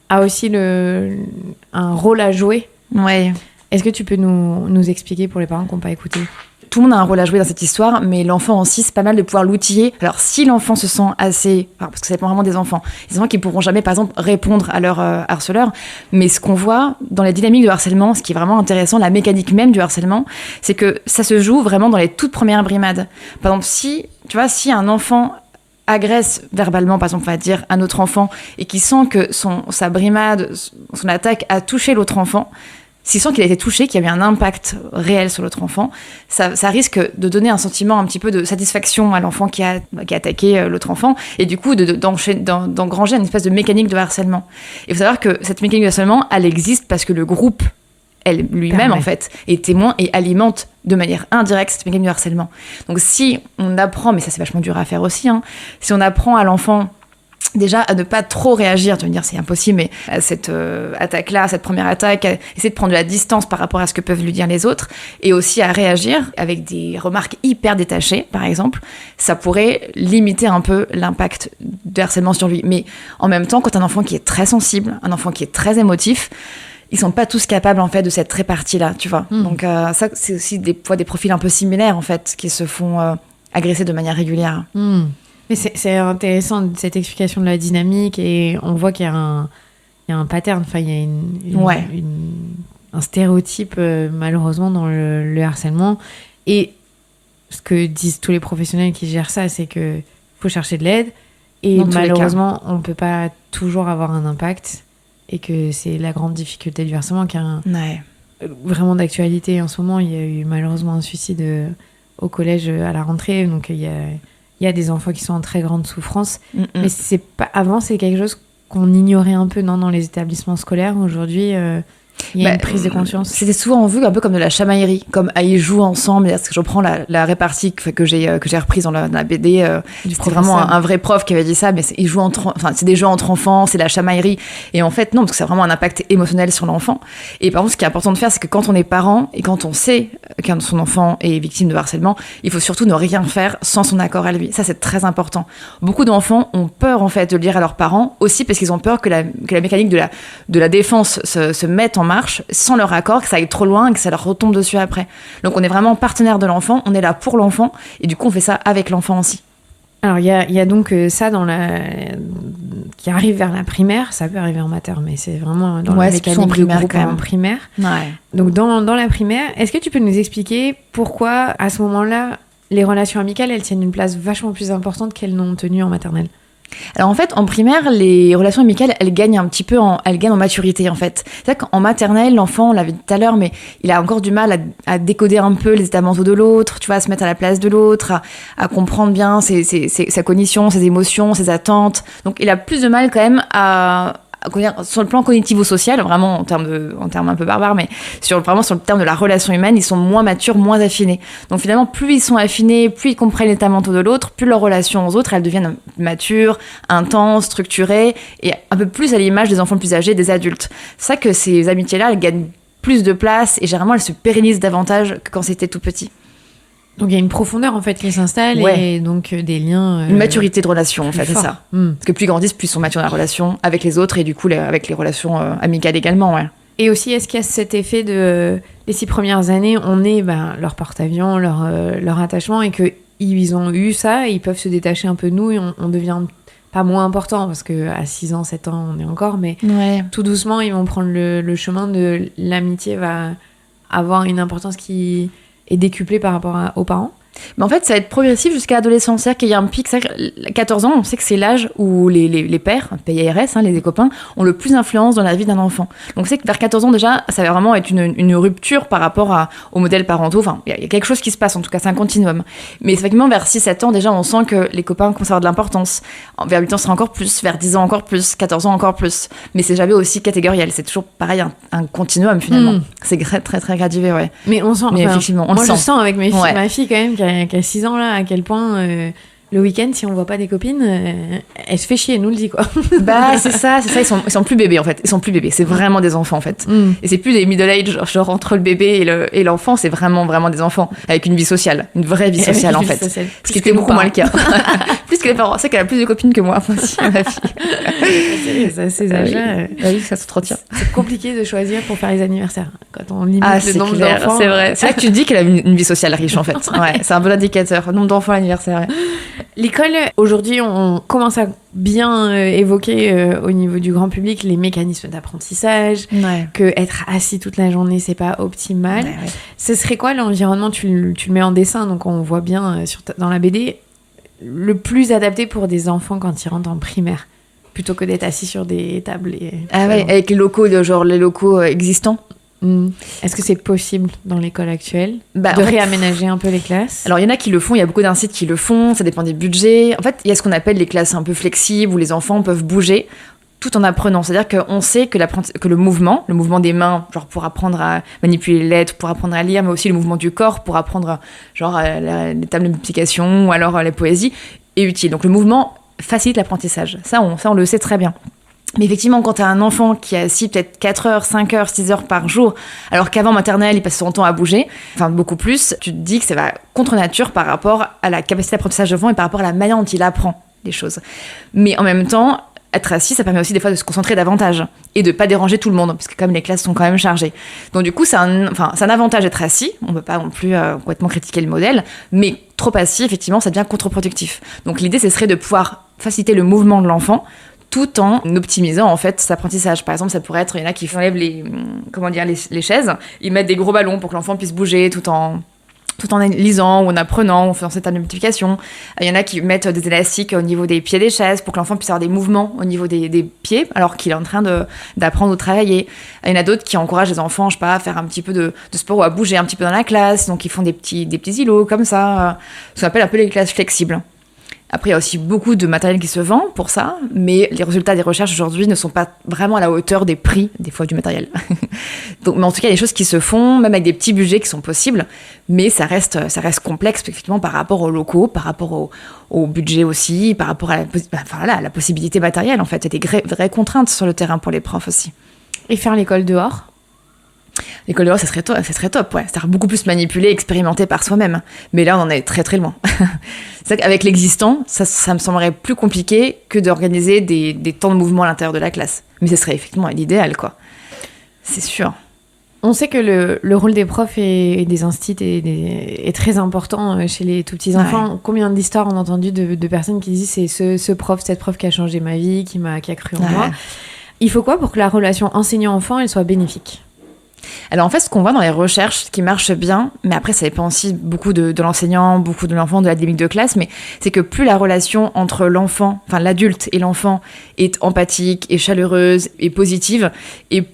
a aussi un rôle à jouer. Ouais. Est-ce que tu peux nous expliquer pour les parents qui n'ont pas écouté ? Tout le monde a un rôle à jouer dans cette histoire, mais l'enfant aussi, c'est pas mal de pouvoir l'outiller. Alors, si l'enfant se sent assez... parce que ça dépend vraiment des enfants qui pourront jamais, par exemple, répondre à leur harceleur. Mais ce qu'on voit dans les dynamiques de harcèlement, ce qui est vraiment intéressant, la mécanique même du harcèlement, c'est que ça se joue vraiment dans les toutes premières brimades. Par exemple, si un enfant agresse verbalement, par exemple, on va dire, un autre enfant, et qui sent que sa brimade, son attaque a touché l'autre enfant, s'il sent qu'il a été touché, qu'il y a eu un impact réel sur l'autre enfant, ça risque de donner un sentiment un petit peu de satisfaction à l'enfant qui a attaqué l'autre enfant, et du coup d'engranger une espèce de mécanique de harcèlement. Il faut savoir que cette mécanique de harcèlement, elle existe parce que le groupe lui-même, en fait, est témoin et alimente de manière indirecte cette mécanique de harcèlement. Donc si on apprend, mais ça c'est vachement dur à faire aussi, si on apprend à l'enfant déjà à ne pas trop réagir, tu vas me dire c'est impossible, mais à cette attaque-là, cette première attaque, à essayer de prendre de la distance par rapport à ce que peuvent lui dire les autres, et aussi à réagir avec des remarques hyper détachées, par exemple, ça pourrait limiter un peu l'impact de harcèlement sur lui. Mais en même temps, quand un enfant qui est très sensible, un enfant qui est très émotif, ils sont pas tous capables en fait de cette répartie-là, tu vois. Donc ça, c'est aussi des fois des profils un peu similaires en fait qui se font agresser de manière régulière. Mais c'est intéressant cette explication de la dynamique, et on voit qu'il y a un pattern, enfin il y a un stéréotype malheureusement dans le harcèlement. Et ce que disent tous les professionnels qui gèrent ça, c'est que faut chercher de l'aide, et malheureusement on peut pas toujours avoir un impact, et que c'est la grande difficulté du harcèlement qui a vraiment d'actualité en ce moment. Il y a eu malheureusement un suicide au collège à la rentrée, donc il y a des enfants qui sont en très grande souffrance. Mais c'est pas, avant, c'est quelque chose qu'on ignorait un peu dans les établissements scolaires. Aujourd'hui, il y a une prise de conscience. C'était souvent vu un peu comme de la chamaillerie, comme ils jouent ensemble. Parce que je reprends la répartie que j'ai reprise dans la BD. C'était vraiment un vrai prof qui avait dit ça, mais ils jouent c'est des jeux entre enfants, c'est de la chamaillerie. Et en fait, non, parce que ça a vraiment un impact émotionnel sur l'enfant. Et par contre, ce qui est important de faire, c'est que quand on est parent et quand on sait qu'un de son enfant est victime de harcèlement, il faut surtout ne rien faire sans son accord à lui. Ça, c'est très important. Beaucoup d'enfants ont peur, en fait, de le dire à leurs parents, aussi parce qu'ils ont peur que la mécanique de la défense se mette en marche sans leur accord, que ça aille trop loin et que ça leur retombe dessus après. Donc on est vraiment partenaire de l'enfant, on est là pour l'enfant, et du coup on fait ça avec l'enfant aussi. Alors il y a donc ça qui arrive vers la primaire, ça peut arriver en maternelle, mais c'est vraiment dans la mécanique en primaire, quand même. En primaire. Ouais. Donc dans la primaire, est-ce que tu peux nous expliquer pourquoi à ce moment-là les relations amicales elles tiennent une place vachement plus importante qu'elles n'ont tenu en maternelle? Alors en fait, en primaire, les relations amicales, elles gagnent un petit peu en maturité en fait. C'est-à-dire qu'en maternelle, l'enfant, on l'avait dit tout à l'heure, mais il a encore du mal à décoder un peu les états mentaux de l'autre, tu vois, à se mettre à la place de l'autre, à comprendre bien sa cognition, ses émotions, ses attentes. Donc il a plus de mal quand même sur le plan cognitivo-social, vraiment en termes un peu barbares, mais vraiment sur le terme de la relation humaine, ils sont moins matures, moins affinés. Donc finalement, plus ils sont affinés, plus ils comprennent l'état mental de l'autre, plus leurs relations aux autres, elles deviennent matures, intenses, structurées, et un peu plus à l'image des enfants plus âgés, des adultes. C'est ça que ces amitiés-là, elles gagnent plus de place, et généralement, elles se pérennisent davantage que quand c'était tout petit. Donc il y a une profondeur en fait qui s'installe, et donc des liens... Une maturité de relation en fait, fort. C'est ça. Parce que plus ils grandissent, plus ils sont matures dans la relation avec les autres, et du coup avec les relations amicales également, ouais. Et aussi, est-ce qu'il y a cet effet de les 6 premières années, on est leur porte-avions, leur attachement, et qu'ils ont eu ça, et ils peuvent se détacher un peu de nous, et on devient pas moins important, parce qu'à 6 ans, 7 ans, on est encore, mais tout doucement, ils vont prendre le chemin de l'amitié, va avoir une importance qui est décuplée par rapport aux parents. Mais en fait, ça va être progressif jusqu'à l'adolescence. C'est-à-dire qu'il y a un pic. À 14 ans, on sait que c'est l'âge où les pères, PIRS, les copains, ont le plus d'influence dans la vie d'un enfant. Donc, on sait que vers 14 ans, déjà, ça va vraiment être une rupture par rapport aux modèles parentaux. Enfin, il y a quelque chose qui se passe, en tout cas, c'est un continuum. Mais effectivement, vers 6-7 ans, déjà, on sent que les copains commencent à avoir de l'importance. Vers 8 ans, ce sera encore plus. Vers 10 ans, encore plus. 14 ans, encore plus. Mais c'est jamais aussi catégoriel. C'est toujours pareil, un continuum, finalement. C'est très, très, très gradué, ouais. Mais on sent, effectivement, moi, je sens avec ma fille, quand même, qui a 6 ans, là, à quel point le week-end, si on voit pas des copines, elle se fait chier, elle nous le dit, quoi. C'est ça, ils sont plus bébés, en fait. Ils sont plus bébés, c'est vraiment des enfants, en fait. Et c'est plus des middle age, genre entre le bébé et l'enfant, c'est vraiment, vraiment des enfants, avec une vie sociale, une vraie vie sociale, en fait. Ce qui était beaucoup moins le cas. Plus que les parents. C'est qu'elle a plus de copines que moi, aussi, ma fille. C'est ces âges-là. Oui, ça s'entretient. C'est compliqué de choisir pour faire les anniversaires, quand on limite le nombre d'enfants. C'est vrai. C'est là que tu dis qu'elle a une vie sociale riche, en fait. Ouais, c'est un bon indicateur, nombre d'enfants à l'anniversaire. Ouais. L'école, aujourd'hui, on commence à bien évoquer au niveau du grand public les mécanismes d'apprentissage, que être assis toute la journée, c'est pas optimal. Ce serait quoi l'environnement, tu le mets en dessin, donc on voit bien dans la BD, le plus adapté pour des enfants quand ils rentrent en primaire, plutôt que d'être assis sur des tables avec les locaux, les locaux existants? Est-ce que c'est possible dans l'école actuelle de réaménager un peu les classes? Alors, il y en a qui le font, il y a beaucoup d'instituts qui le font, ça dépend des budgets. En fait, il y a ce qu'on appelle les classes un peu flexibles où les enfants peuvent bouger tout en apprenant. C'est-à-dire qu'on sait que le mouvement des mains, genre pour apprendre à manipuler les lettres, pour apprendre à lire, mais aussi le mouvement du corps pour apprendre genre les tables de multiplication ou alors la poésie, est utile. Donc, le mouvement facilite l'apprentissage. Ça, on le sait très bien. Mais effectivement, quand tu as un enfant qui est assis peut-être 4 heures, 5 heures, 6 heures par jour, alors qu'avant maternelle, il passe son temps à bouger, enfin beaucoup plus, tu te dis que ça va contre nature par rapport à la capacité d'apprentissage de l'enfant et par rapport à la manière dont il apprend les choses. Mais en même temps, être assis, ça permet aussi des fois de se concentrer davantage et de pas déranger tout le monde, parce que comme les classes sont quand même chargées. Donc du coup, c'est un avantage d'être assis, on peut pas non plus complètement critiquer le modèle, mais trop assis, effectivement, ça devient contre-productif. Donc l'idée, ce serait de pouvoir faciliter le mouvement de l'enfant, tout en optimisant en fait cet apprentissage. Par exemple, ça pourrait être, il y en a qui enlèvent les chaises, ils mettent des gros ballons pour que l'enfant puisse bouger tout en lisant ou en apprenant ou en faisant cette multiplication. Il y en a qui mettent des élastiques au niveau des pieds des chaises pour que l'enfant puisse avoir des mouvements au niveau des pieds alors qu'il est en train d'apprendre ou de travailler. Il y en a d'autres qui encouragent les enfants, je sais pas, à faire un petit peu de sport ou à bouger un petit peu dans la classe. Donc ils font des petits îlots comme ça, ce qu'on appelle un peu les classes flexibles. Après, il y a aussi beaucoup de matériel qui se vend pour ça, mais les résultats des recherches aujourd'hui ne sont pas vraiment à la hauteur des prix, des fois, du matériel. Donc, mais en tout cas, il y a des choses qui se font, même avec des petits budgets qui sont possibles, mais ça reste complexe, effectivement, par rapport aux locaux, par rapport au budget aussi, par rapport à la possibilité matérielle, en fait. Il y a des vraies contraintes sur le terrain pour les profs aussi. Et faire l'école dehors? L'école dehors, ça serait top, ouais. C'est-à-dire beaucoup plus manipulé, expérimenté par soi-même. Mais là, on en est très très loin. C'est vrai qu'avec l'existant, ça me semblerait plus compliqué que d'organiser des temps de mouvement à l'intérieur de la classe. Mais ce serait effectivement l'idéal, quoi. C'est sûr. On sait que le rôle des profs et des instituts est très important chez les tout petits enfants. Ouais. Combien d'histoires on a entendu de personnes qui disent c'est cette prof qui a changé ma vie, qui a cru en moi. Il faut quoi pour que la relation enseignant-enfant elle soit bénéfique? Alors en fait, ce qu'on voit dans les recherches, ce qui marche bien, mais après ça dépend aussi beaucoup de l'enseignant, beaucoup de l'enfant, de la dynamique de classe, mais c'est que plus la relation entre l'adulte et l'enfant est empathique et chaleureuse et positive, et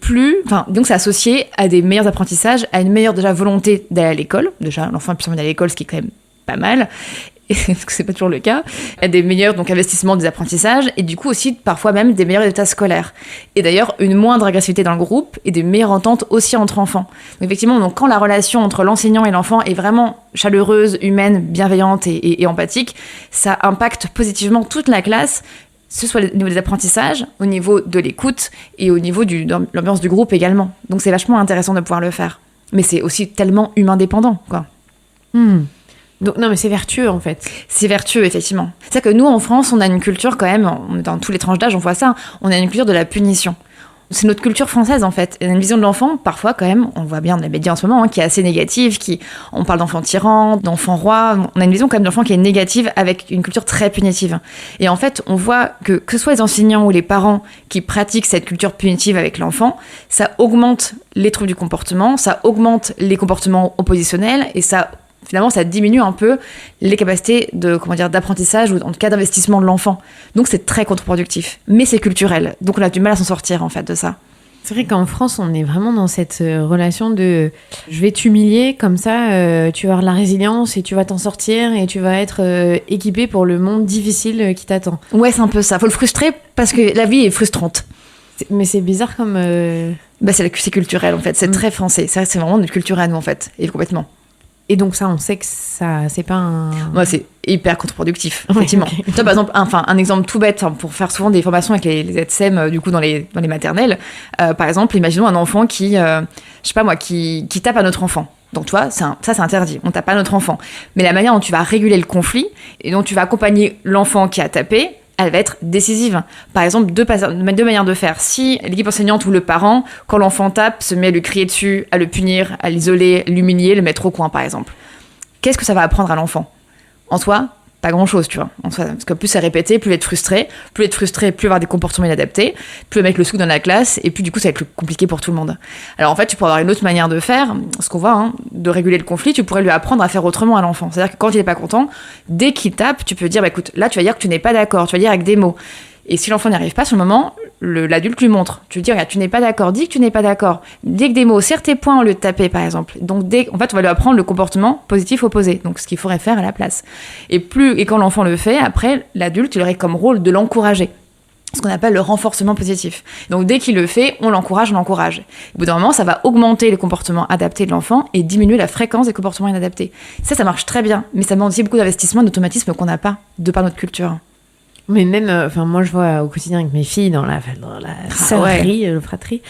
donc c'est associé à des meilleurs apprentissages, à une meilleure déjà volonté d'aller à l'école. Déjà, l'enfant est plus envie d'aller à l'école, ce qui est quand même pas mal. Parce que c'est pas toujours le cas, il y a des meilleurs investissements des apprentissages et du coup aussi parfois même des meilleurs résultats scolaires. Et d'ailleurs une moindre agressivité dans le groupe et des meilleures ententes aussi entre enfants. Donc effectivement, quand la relation entre l'enseignant et l'enfant est vraiment chaleureuse, humaine, bienveillante et empathique, ça impacte positivement toute la classe, que ce soit au niveau des apprentissages, au niveau de l'écoute et au niveau de l'ambiance du groupe également. Donc c'est vachement intéressant de pouvoir le faire. Mais c'est aussi tellement humain dépendant, quoi. Donc, non, mais c'est vertueux, en fait. C'est vertueux, effectivement. C'est-à-dire que nous, en France, on a une culture quand même, dans toutes les tranches d'âge, on voit ça, on a une culture de la punition. C'est notre culture française, en fait. Et on a une vision de l'enfant, parfois, quand même, on le voit bien dans les médias en ce moment, qui est assez négative, on parle d'enfants tyrans, d'enfants rois. On a une vision quand même d'enfant qui est négative, avec une culture très punitive. Et en fait, on voit que ce soit les enseignants ou les parents qui pratiquent cette culture punitive avec l'enfant, ça augmente les troubles du comportement, ça augmente les comportements oppositionnels, et finalement, ça diminue un peu les capacités d'apprentissage ou en tout cas d'investissement de l'enfant. Donc, c'est très contre-productif. Mais c'est culturel. Donc, on a du mal à s'en sortir, en fait, de ça. C'est vrai qu'en France, on est vraiment dans cette relation de « je vais t'humilier, comme ça, tu vas avoir de la résilience et tu vas t'en sortir et tu vas être équipé pour le monde difficile qui t'attend. » Ouais, c'est un peu ça. Faut le frustrer parce que la vie est frustrante. Mais c'est bizarre comme... C'est culturel, en fait. C'est très français. C'est vraiment notre culture à nous, en fait. Et complètement. Et donc ça, on sait que ça, c'est pas un... Ouais, c'est hyper contre-productif, effectivement. Okay. Toi, par exemple, un exemple tout bête, pour faire souvent des formations avec les ZSEM, du coup, dans les maternelles. Par exemple, imaginons un enfant qui tape à notre enfant. Donc, toi, ça, c'est interdit. On tape pas à notre enfant. Mais la manière dont tu vas réguler le conflit et dont tu vas accompagner l'enfant qui a tapé, elle va être décisive. Par exemple, deux manières de faire. Si l'équipe enseignante ou le parent, quand l'enfant tape, se met à lui crier dessus, à le punir, à l'isoler, l'humilier, le mettre au coin, par exemple. Qu'est-ce que ça va apprendre à l'enfant ? En soi, pas grand-chose, tu vois. Parce que plus c'est répété, plus il va être frustré. Plus il va être frustré, plus il va avoir des comportements inadaptés. Plus il va mettre le souk dans la classe. Et puis, du coup, ça va être plus compliqué pour tout le monde. Alors, en fait, tu pourrais avoir une autre manière de faire. Ce qu'on voit, de réguler le conflit, tu pourrais lui apprendre à faire autrement à l'enfant. C'est-à-dire que quand il n'est pas content, dès qu'il tape, tu peux dire, écoute, là, tu vas dire que tu n'es pas d'accord. Tu vas dire avec des mots. Et si l'enfant n'y arrive pas sur le moment, l'adulte lui montre. Tu lui dis, regarde, tu n'es pas d'accord, dis que tu n'es pas d'accord. Dis que des mots, serre tes poings au lieu de taper, par exemple. Donc, en fait, on va lui apprendre le comportement positif opposé. Donc, ce qu'il faudrait faire à la place. Et quand l'enfant le fait, après, l'adulte, il aurait comme rôle de l'encourager. Ce qu'on appelle le renforcement positif. Donc, dès qu'il le fait, on l'encourage. Au bout d'un moment, ça va augmenter les comportements adaptés de l'enfant et diminuer la fréquence des comportements inadaptés. Ça marche très bien, mais ça demande aussi beaucoup d'investissement, d'automatisme qu'on n'a pas, de par notre culture. Mais même, moi, je vois au quotidien avec mes filles dans la sœurerie, la fratrie,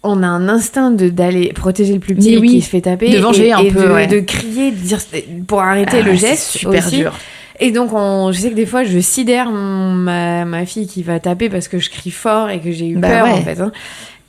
on a un instinct d'aller protéger le plus petit qui se fait taper. De venger un peu, de crier, de dire, pour arrêter le geste. C'est super aussi. dur. Et donc, je sais que des fois, je sidère ma fille qui va taper parce que je crie fort et que j'ai eu peur, en fait. Hein.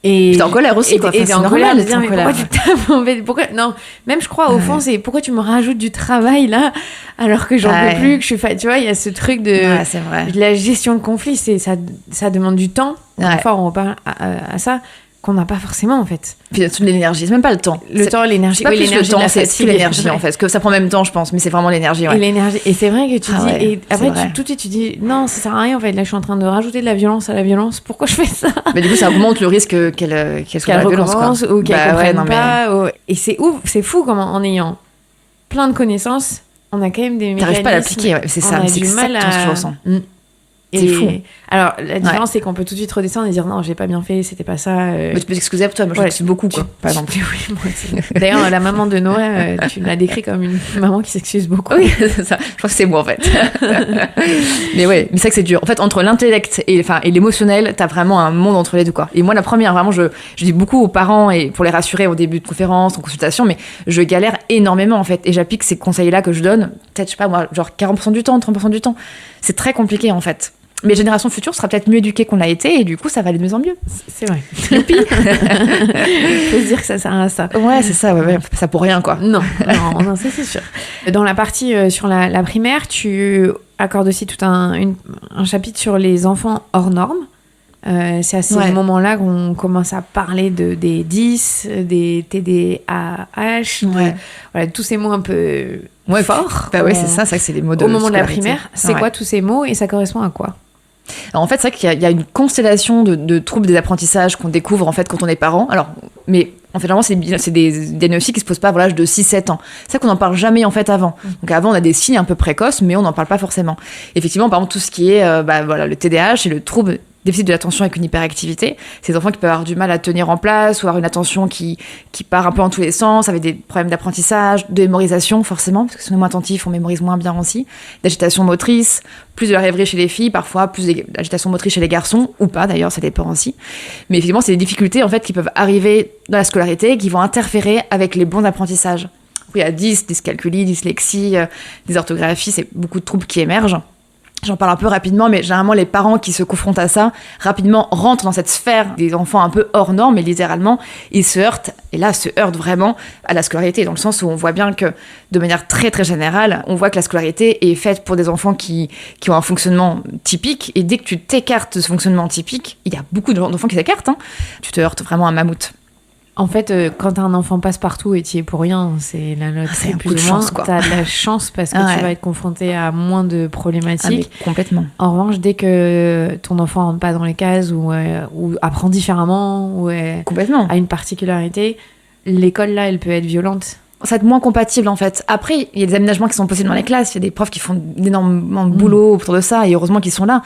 Et t'es en colère aussi, quoi. Et t'es en colère de dire, mais pourquoi tu tapes, en fait, non, même je crois, au fond, c'est pourquoi tu me rajoutes du travail, là, alors que j'en peux plus, que je suis tu vois, il y a ce truc de la gestion de conflit, ça demande du temps. Enfin, on parle à ça. Qu'on n'a pas forcément en fait. Puis toute l'énergie, c'est même pas le temps. Temps, l'énergie. C'est pas plus le temps, c'est l'énergie en fait. Parce que ça prend même temps, je pense, mais c'est vraiment l'énergie. Ouais. Et l'énergie. Et c'est vrai que tu dis. Et après, tout de suite, tu dis non, ça sert à rien en fait. Là, je suis en train de rajouter de la violence à la violence. Pourquoi je fais ça? Mais du coup, ça augmente le risque qu'elle soit la violence, quoi. Ou qu'elle comprenne pas. Et c'est fou comment en ayant plein de connaissances, on a quand même des mécanismes. T'arrives pas à l'appliquer, c'est ça. C'est exactement ce que je ressens. C'est fou. Alors, la différence, c'est qu'on peut tout de suite redescendre et dire non, j'ai pas bien fait, c'était pas ça. Mais tu peux t'excuser pour toi, moi je m'excuse beaucoup, quoi, par exemple. Oui, moi aussi. D'ailleurs, la maman de Noé, tu l'as décrit comme une maman qui s'excuse beaucoup. Oui, c'est ça. Je crois que c'est moi, en fait. Mais c'est vrai que c'est dur. En fait, entre l'intellect et l'émotionnel, t'as vraiment un monde entre les deux, quoi. Et moi, la première, vraiment, je dis beaucoup aux parents et pour les rassurer au début de conférence, en consultation, mais je galère énormément, en fait. Et j'applique ces conseils-là que je donne, peut-être, je sais pas, moi, genre 40% du temps, 30% du temps. C'est très compliqué, en fait. Mais génération future sera peut-être mieux éduquée qu'on l'a été et du coup ça va aller de mieux en mieux. C'est vrai. Youpi. Faut se dire que ça sert à ça. Ouais, c'est ça, ça pour rien, quoi. Non, ça c'est sûr. Dans la partie sur la primaire, tu accordes aussi tout un chapitre sur les enfants hors normes. C'est à ce moment-là qu'on commence à parler des 10, des TDAH, tous ces mots un peu forts. C'est ça, c'est les mots de au moment de la scolarité. primaire. C'est quoi tous ces mots et ça correspond à quoi? Alors, en fait, c'est vrai qu'il y a une constellation de troubles des apprentissages qu'on découvre en fait quand on est parent. Mais en fait, vraiment, c'est des diagnostics qui se posent pas à l'âge de 6-7 ans. C'est ça qu'on n'en parle jamais en fait avant. Donc avant, on a des signes un peu précoces, mais on n'en parle pas forcément. Effectivement, par exemple, tout ce qui est le TDAH et le trouble déficit de l'attention avec une hyperactivité, c'est des enfants qui peuvent avoir du mal à tenir en place ou avoir une attention qui part un peu en tous les sens, avec des problèmes d'apprentissage, de mémorisation forcément, parce que si on est moins attentif, on mémorise moins bien aussi, d'agitation motrice, plus de la rêverie chez les filles, parfois plus d'agitation motrice chez les garçons, ou pas d'ailleurs, ça dépend aussi. Mais effectivement, c'est des difficultés en fait qui peuvent arriver dans la scolarité, qui vont interférer avec les bons apprentissages. Il y a dyscalculie, dyslexie, dysorthographie, c'est beaucoup de troubles qui émergent. J'en parle un peu rapidement, mais généralement, les parents qui se confrontent à ça, rapidement rentrent dans cette sphère des enfants un peu hors normes, et littéralement, ils se heurtent, et là, se heurtent vraiment à la scolarité, dans le sens où on voit bien que, de manière très très générale, on voit que la scolarité est faite pour des enfants qui ont un fonctionnement typique, et dès que tu t'écartes de ce fonctionnement typique, il y a beaucoup d'enfants qui s'écartent, tu te heurtes vraiment à un mammouth. En fait, quand un enfant passe partout et tu y es pour rien, c'est la note. C'est plus de chance, quoi. T'as de la chance parce que tu vas être confronté à moins de problématiques. Complètement. En revanche, dès que ton enfant rentre pas dans les cases ou apprend différemment ou complètement. A une particularité, l'école là, elle peut être violente. Ça va être moins compatible en fait. Après, il y a des aménagements qui sont possibles dans les classes, il y a des profs qui font énormément de boulot autour de ça, et heureusement qu'ils sont là.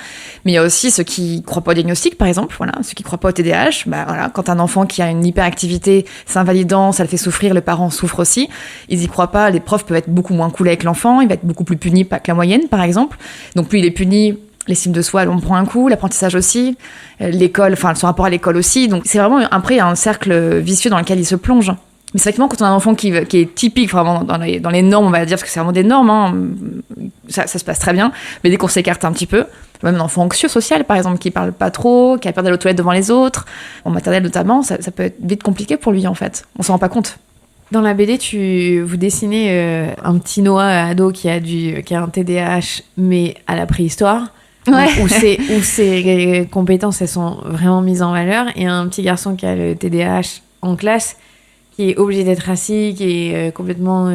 Mais il y a aussi ceux qui croient pas au diagnostic, par exemple, ceux qui croient pas au TDAH, quand un enfant qui a une hyperactivité, c'est invalidant, ça le fait souffrir, le parent souffre aussi, ils y croient pas, les profs peuvent être beaucoup moins cool avec l'enfant, il va être beaucoup plus puni que la moyenne, par exemple. Donc plus il est puni, l'estime de soi, on prend un coup, l'apprentissage aussi, l'école, son rapport à l'école aussi. Donc c'est vraiment après un cercle vicieux dans lequel il se plonge. Mais c'est vrai que quand on a un enfant qui est typique vraiment dans les normes, on va dire, parce que c'est vraiment des normes, ça se passe très bien, mais dès qu'on s'écarte un petit peu, même un enfant anxieux social par exemple, qui parle pas trop, qui a peur d'aller aux toilettes devant les autres, en maternelle notamment, ça peut être vite compliqué pour lui en fait, on s'en rend pas compte. Dans la BD, vous dessinez un petit Noah ado qui a un TDAH, mais à la préhistoire. Où ses compétences elles sont vraiment mises en valeur, et un petit garçon qui a le TDAH en classe, qui est obligé d'être assis, qui est complètement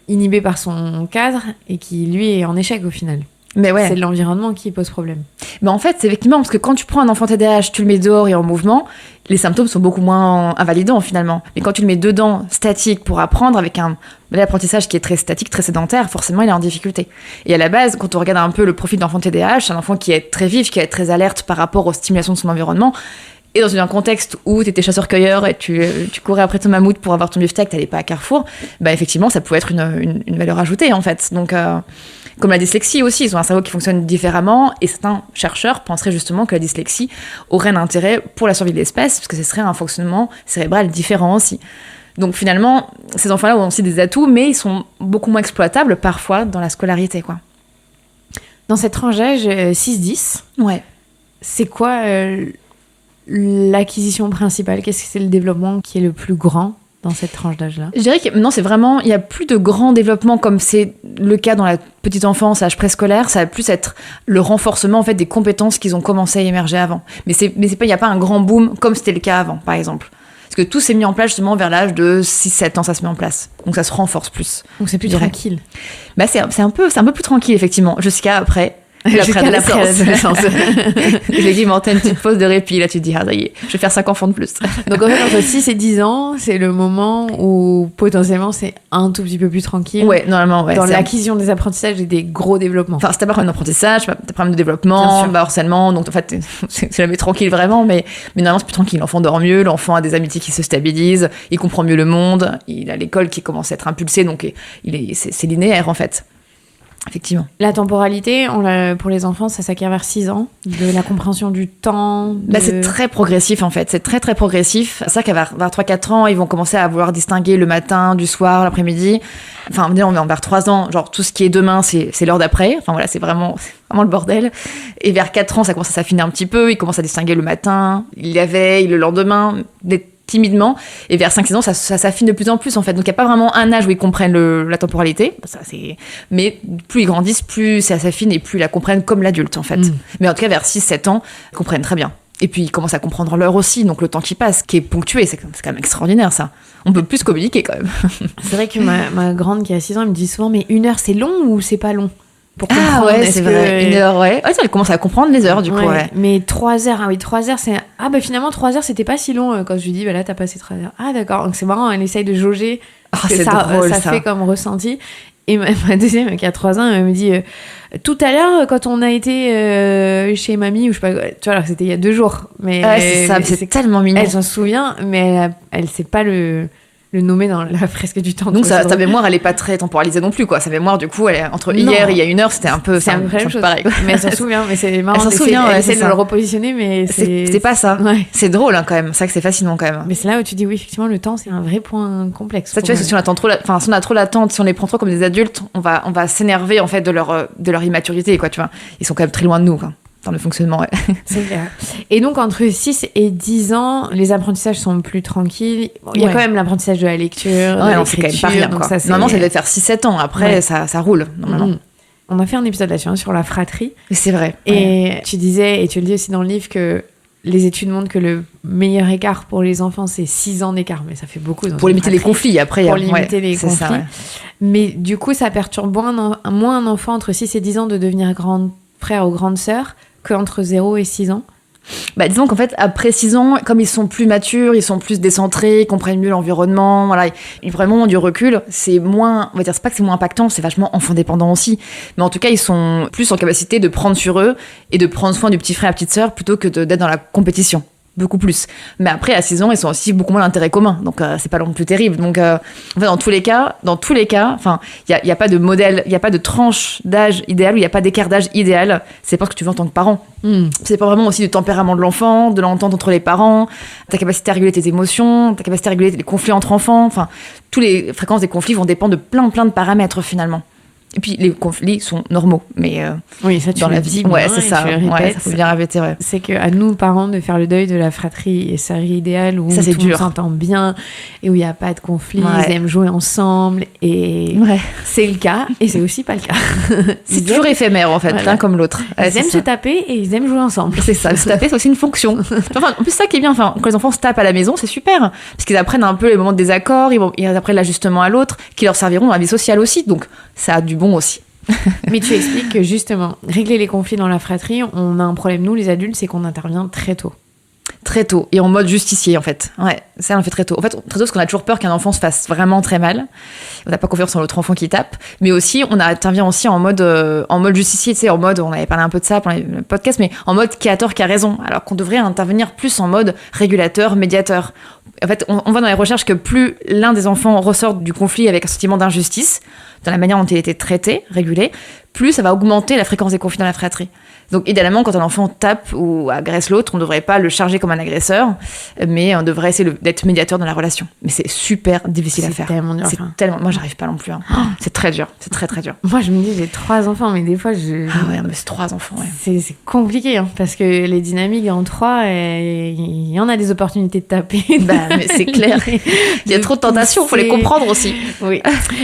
inhibé par son cadre et qui, lui, est en échec au final. Mais ouais. C'est l'environnement qui pose problème. Mais en fait, c'est effectivement parce que quand tu prends un enfant TDAH, tu le mets dehors et en mouvement, les symptômes sont beaucoup moins invalidants finalement. Mais quand tu le mets dedans, statique, pour apprendre avec un apprentissage qui est très statique, très sédentaire, forcément il est en difficulté. Et à la base, quand on regarde un peu le profil d'enfant TDAH, c'est un enfant qui est très vif, qui est très alerte par rapport aux stimulations de son environnement. Et dans un contexte où tu étais chasseur-cueilleur et tu courais après ton mammouth pour avoir ton beefsteak, t'allais pas à Carrefour, bah effectivement, ça pouvait être une valeur ajoutée, en fait. Donc, comme la dyslexie aussi, ils ont un cerveau qui fonctionne différemment, et certains chercheurs penseraient justement que la dyslexie aurait un intérêt pour la survie de l'espèce, parce que ce serait un fonctionnement cérébral différent aussi. Donc finalement, ces enfants-là ont aussi des atouts, mais ils sont beaucoup moins exploitables parfois dans la scolarité, quoi. Dans cette tranche d'âge 6-10, Ouais. c'est quoi l'acquisition principale? Qu'est-ce que c'est le développement qui est le plus grand dans cette tranche d'âge-là? Je dirais que maintenant, c'est vraiment, il n'y a plus de grand développement comme c'est le cas dans la petite enfance, âge préscolaire. Ça va plus être le renforcement en fait des compétences qu'ils ont commencé à émerger avant. Mais c'est pas, il n'y a pas un grand boom comme c'était le cas avant, par exemple. Parce que tout s'est mis en place justement vers l'âge de 6-7 ans, ça se met en place. Donc ça se renforce plus. Donc c'est plus tranquille. Bah c'est un peu plus tranquille effectivement, jusqu'à après. Jusqu'à l'adolescence. Je l'ai dit, mais t'as une petite pause de répit. Là, tu te dis, ah, ça y est, je vais faire 5 enfants de plus. Donc, en fait, entre 6 et 10 ans, c'est le moment où, potentiellement, c'est un tout petit peu plus tranquille. Ouais, normalement, ouais. Dans l'acquisition des apprentissages et des gros développements. Enfin, si t'as pas un apprentissage, t'as problème de développement, harcèlement. Donc, en fait, c'est jamais tranquille vraiment, mais normalement, c'est plus tranquille. L'enfant dort mieux, l'enfant a des amitiés qui se stabilisent, il comprend mieux le monde, il a l'école qui commence à être impulsée, donc c'est linéaire, en fait. Effectivement. La temporalité, pour les enfants, ça s'acquiert vers 6 ans. De la compréhension du temps. Bah, c'est très progressif, en fait. C'est très, très progressif. C'est ça qu'à vers 3-4 ans, ils vont commencer à vouloir distinguer le matin, du soir, l'après-midi. Enfin, vers 3 ans, genre, tout ce qui est demain, c'est l'heure d'après. Enfin, voilà, c'est vraiment le bordel. Et vers 4 ans, ça commence à s'affiner un petit peu. Ils commencent à distinguer le matin, la veille, le lendemain, timidement, et vers 5-6 ans, ça s'affine de plus en plus, en fait. Donc, il n'y a pas vraiment un âge où ils comprennent la temporalité. Mais plus ils grandissent, plus ça s'affine et plus ils la comprennent comme l'adulte, en fait. Mais en tout cas, vers 6-7 ans, ils comprennent très bien. Et puis, ils commencent à comprendre l'heure aussi, donc le temps qui passe, qui est ponctué, c'est quand même extraordinaire, ça. On peut plus communiquer, quand même. C'est vrai que ma grande qui a 6 ans, elle me dit souvent, mais 1 heure, c'est long ou c'est pas long? Pour comprendre, ouais, c'est vrai. 1 heure, ouais. Ouais, elle commence à comprendre les heures, du coup, ouais. Mais 3 heures, 3 heures, c'est... Ah, bah finalement, 3 heures, c'était pas si long. Quand je lui dis, bah là, t'as passé 3 heures. Ah, d'accord. Donc c'est marrant, elle essaye de jauger ce que ça fait comme ressenti. Et ma deuxième, qui a 3 ans, elle me dit, tout à l'heure, quand on a été chez mamie, ou je sais pas, tu vois, alors c'était il y a 2 jours. Mais c'est ça, c'est tellement mignon. Elle s'en souvient, mais elle sait pas le nommer dans la fresque du temps. Donc sa mémoire, elle est pas très temporalisée non plus, quoi. Sa mémoire, du coup, elle est entre hier et il y a 1 heure, c'était un peu... C'est un peu pareil. Mais elle s'en souvient, mais c'est marrant. Elle s'en souvient, elle essaie de le repositionner, mais c'est pas ça. Ouais. C'est drôle, hein, quand même. C'est vrai que c'est fascinant, quand même. Mais c'est là où tu dis, oui, effectivement, le temps, c'est un vrai point complexe. Ça, tu vois, si on a trop d'attente, si on les prend trop comme des adultes, on va s'énerver, en fait, de leur immaturité, quoi, tu vois. Ils sont quand même très loin de nous, quoi. Dans le fonctionnement, ouais. C'est clair. Et donc, entre 6 et 10 ans, les apprentissages sont plus tranquilles. Il y a quand même l'apprentissage de la lecture, de l'écriture. C'est quand même pas rien, donc ça, normalement, ça devait faire 6-7 ans. Après, ça roule, normalement. On a fait un épisode là-dessus, sur la fratrie. C'est vrai. Et tu disais, et tu le dis aussi dans le livre, que les études montrent que le meilleur écart pour les enfants, c'est 6 ans d'écart. Mais ça fait beaucoup. Pour limiter les conflits, après. Pour limiter les conflits. Ça, ouais. Mais du coup, ça perturbe moins un enfant entre 6 et 10 ans de devenir grand frère ou grande sœur qu'entre 0 et 6 ans. Bah, disons qu'en fait, après 6 ans, comme ils sont plus matures, ils sont plus décentrés, ils comprennent mieux l'environnement, voilà, ils vraiment ont du recul, c'est moins, on va dire, c'est pas que c'est moins impactant, c'est vachement enfant dépendant aussi, mais en tout cas, ils sont plus en capacité de prendre sur eux et de prendre soin du petit frère et petite sœur plutôt que d'être dans la compétition. Beaucoup plus. Mais après, à 6 ans, ils sont aussi beaucoup moins d'intérêt commun. Donc, c'est pas non plus terrible. Donc, en fait, dans tous les cas, enfin, il y a pas de modèle, il y a pas de tranche d'âge idéal, ou il y a pas d'écart d'âge idéal. C'est pas ce que tu veux en tant que parent. C'est pas vraiment aussi du tempérament de l'enfant, de l'entente entre les parents, ta capacité à réguler tes émotions, ta capacité à réguler les conflits entre enfants. Enfin, toutes les fréquences des conflits vont dépendre de plein de paramètres, finalement. Et puis, les conflits sont normaux, mais oui, ça, tu dans le la vie, dis, ouais, c'est ça. Ouais, ça faut bien répéter, ouais. C'est qu'à nous, parents, de faire le deuil de la fratrie et sœur idéale où ça, tout le monde s'entend bien et où il n'y a pas de conflit, ils aiment jouer ensemble, et c'est le cas, et c'est aussi pas le cas. C'est toujours éphémère, en fait, l'un comme l'autre. Ils aiment se taper et ils aiment jouer ensemble. C'est ça, se taper, c'est aussi une fonction. Enfin, en plus, ça qui est bien, enfin, quand les enfants se tapent à la maison, c'est super, parce qu'ils apprennent un peu les moments de désaccord, ils apprennent l'ajustement à l'autre, qui leur serviront dans la vie sociale aussi, donc ça a du bon aussi. Mais tu expliques que justement, régler les conflits dans la fratrie, on a un problème, nous les adultes, c'est qu'on intervient très tôt. Très tôt, et en mode justicier en fait. Ouais, ça on le fait très tôt. En fait, très tôt parce qu'on a toujours peur qu'un enfant se fasse vraiment très mal. On n'a pas confiance en l'autre enfant qui tape. Mais aussi, on intervient aussi en mode justicier, tu sais, en mode, on avait parlé un peu de ça pendant le podcast, mais en mode qui a tort, qui a raison. Alors qu'on devrait intervenir plus en mode régulateur, médiateur. En fait, on voit dans les recherches que plus l'un des enfants ressort du conflit avec un sentiment d'injustice, dans la manière dont il a été traité, régulé, plus ça va augmenter la fréquence des conflits dans la fratrie. Donc, idéalement, quand un enfant tape ou agresse l'autre, on ne devrait pas le charger comme un agresseur, mais on devrait essayer d'être médiateur dans la relation. Mais c'est super difficile à faire. C'est tellement dur. Moi, j'arrive pas non plus. Hein. C'est très dur. C'est très, très dur. Moi, je me dis, j'ai 3 enfants, mais des fois, Ah ouais, mais c'est 3 enfants, ouais. C'est compliqué, hein, parce que les dynamiques en 3, il y en a des opportunités de taper. Mais c'est clair. Il y a trop de tentations, il faut les comprendre aussi. Oui.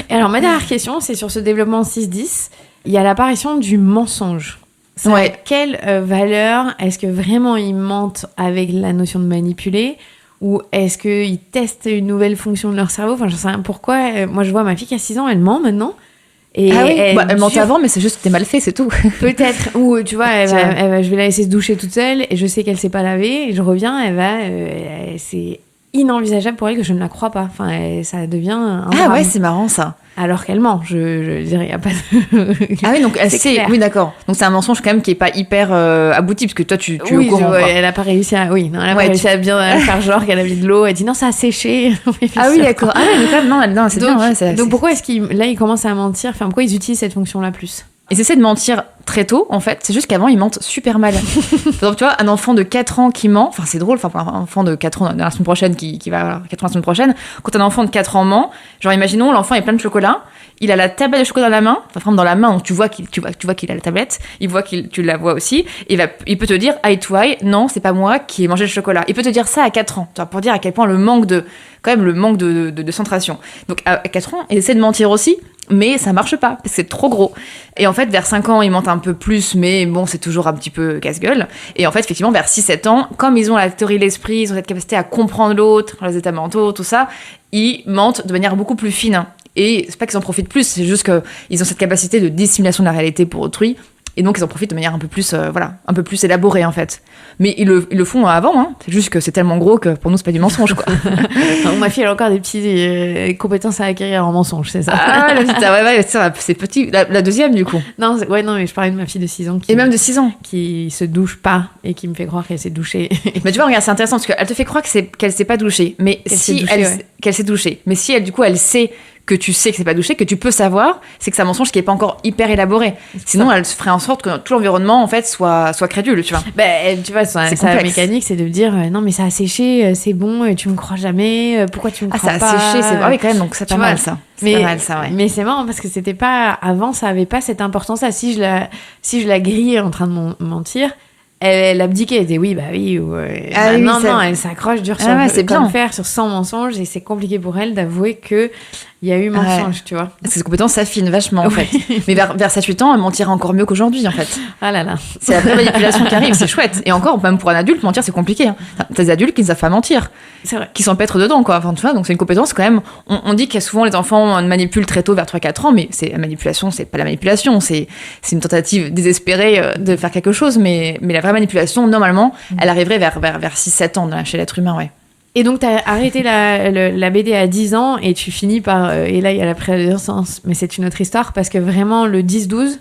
Et alors, ma dernière question, c'est sur ce développement 6-10. Il y a l'apparition du mensonge. Ouais. Quelle valeur est-ce que vraiment ils mentent avec la notion de manipuler, ou est-ce qu'ils testent une nouvelle fonction de leur cerveau? Enfin, je sais rien pourquoi. Moi, je vois ma fille qui a 6 ans, elle ment maintenant. Et oui. Elle mentait avant, mais c'est juste que c'était mal fait, c'est tout. Peut-être. Ou tu vois, je vais la laisser se doucher toute seule et je sais qu'elle s'est pas lavée et je reviens, c'est inenvisageable pour elle que je ne la croie pas. Enfin, ça devient un drame. Ouais, c'est marrant ça. Alors qu'elle ment, je dirais, y a pas de... Ah oui, donc elle sait, oui d'accord. Donc c'est un mensonge quand même qui est pas hyper abouti, parce que toi tu es au courant. Oui, elle a pas réussi à, réussi à bien faire genre qu'elle a mis de l'eau, elle dit non, ça a séché. Ah oui, d'accord. Ah ouais, mais quand même, non, c'est donc, bien. Ouais, donc pourquoi est-ce qu'ils commencent à mentir? Enfin, pourquoi ils utilisent cette fonction-là plus? Ils essaient de mentir très tôt, en fait. C'est juste qu'avant, ils mentent super mal. Par exemple, tu vois, un enfant de 4 ans qui ment, enfin, c'est drôle, pour un enfant de 4 ans, la semaine prochaine, qui va avoir 4 ans la semaine prochaine, quand un enfant de 4 ans ment, genre, imaginons, l'enfant est plein de chocolat, il a la tablette de chocolat dans la main, enfin, dans la main, donc tu vois qu'il a la tablette, il voit tu la vois aussi, et il peut te dire, eye to eye, non, c'est pas moi qui ai mangé le chocolat. Il peut te dire ça à 4 ans, tu vois, pour dire à quel point le manque de centration. Donc, à 4 ans, il essaie de mentir aussi, mais ça marche pas, parce que c'est trop gros. Et en fait, vers 5 ans, ils mentent un peu plus, mais bon, c'est toujours un petit peu casse-gueule. Et en fait, effectivement, vers 6-7 ans, comme ils ont la théorie de l'esprit, ils ont cette capacité à comprendre l'autre, les états mentaux, tout ça, ils mentent de manière beaucoup plus fine. Et c'est pas qu'ils en profitent plus, c'est juste qu'ils ont cette capacité de dissimulation de la réalité pour autrui. Et donc, ils en profitent de manière un peu plus élaborée, en fait. Mais ils le font avant, hein. C'est juste que c'est tellement gros que pour nous, c'est pas du mensonge, quoi. Alors, ma fille, elle a encore des petites compétences à acquérir en mensonge, c'est ça? Ah, la petite, c'est petit. La deuxième, du coup. Non, mais je parlais de ma fille de 6 ans. Et même de 6 ans. Qui se douche pas et qui me fait croire qu'elle s'est douchée. Mais tu vois, regarde, c'est intéressant parce qu'elle te fait croire qu'elle s'est pas douchée. Mais qu'elle s'est douchée. Mais si elle, du coup, elle sait que tu sais que c'est pas douché, que tu peux savoir, c'est que c'est un mensonge qui est pas encore hyper élaboré. Sinon, elle ferait en sorte que tout l'environnement, en fait, soit crédule, tu vois. Tu vois, sa mécanique, c'est de dire non, mais ça a séché, c'est bon, tu me crois jamais, pourquoi tu me crois pas? Ça a séché, c'est vrai, quand même, donc c'est pas mal ça. C'est pas mal ça, ouais. Mais c'est marrant parce que c'était pas, avant, ça avait pas cette importance-là. Si je la grillais en train de mentir, elle abdiquait, elle disait oui, non, elle s'accroche dur sur fer sur 100 mensonges et c'est compliqué pour elle d'avouer que il y a eu mensonge, tu vois. Ces compétences s'affinent vachement, en fait. Mais vers 7-8 ans, elle mentira encore mieux qu'aujourd'hui, en fait. Ah là là. C'est la vraie manipulation qui arrive, c'est chouette. Et encore, même pour un adulte, mentir, c'est compliqué. Hein. T'as des adultes qui ne savent pas mentir. C'est vrai. Qui s'empêtrent dedans, quoi. Enfin, tu vois, donc c'est une compétence, quand même. On dit que souvent, les enfants manipulent très tôt, vers 3-4 ans, mais la manipulation, c'est pas la manipulation. C'est une tentative désespérée de faire quelque chose. Mais la vraie manipulation, normalement, elle arriverait vers 6-7 ans chez l'être humain, ouais. Et donc, t'as arrêté la BD à 10 ans et tu finis par... et là, il y a la préadolescence, mais c'est une autre histoire parce que vraiment, le 10-12,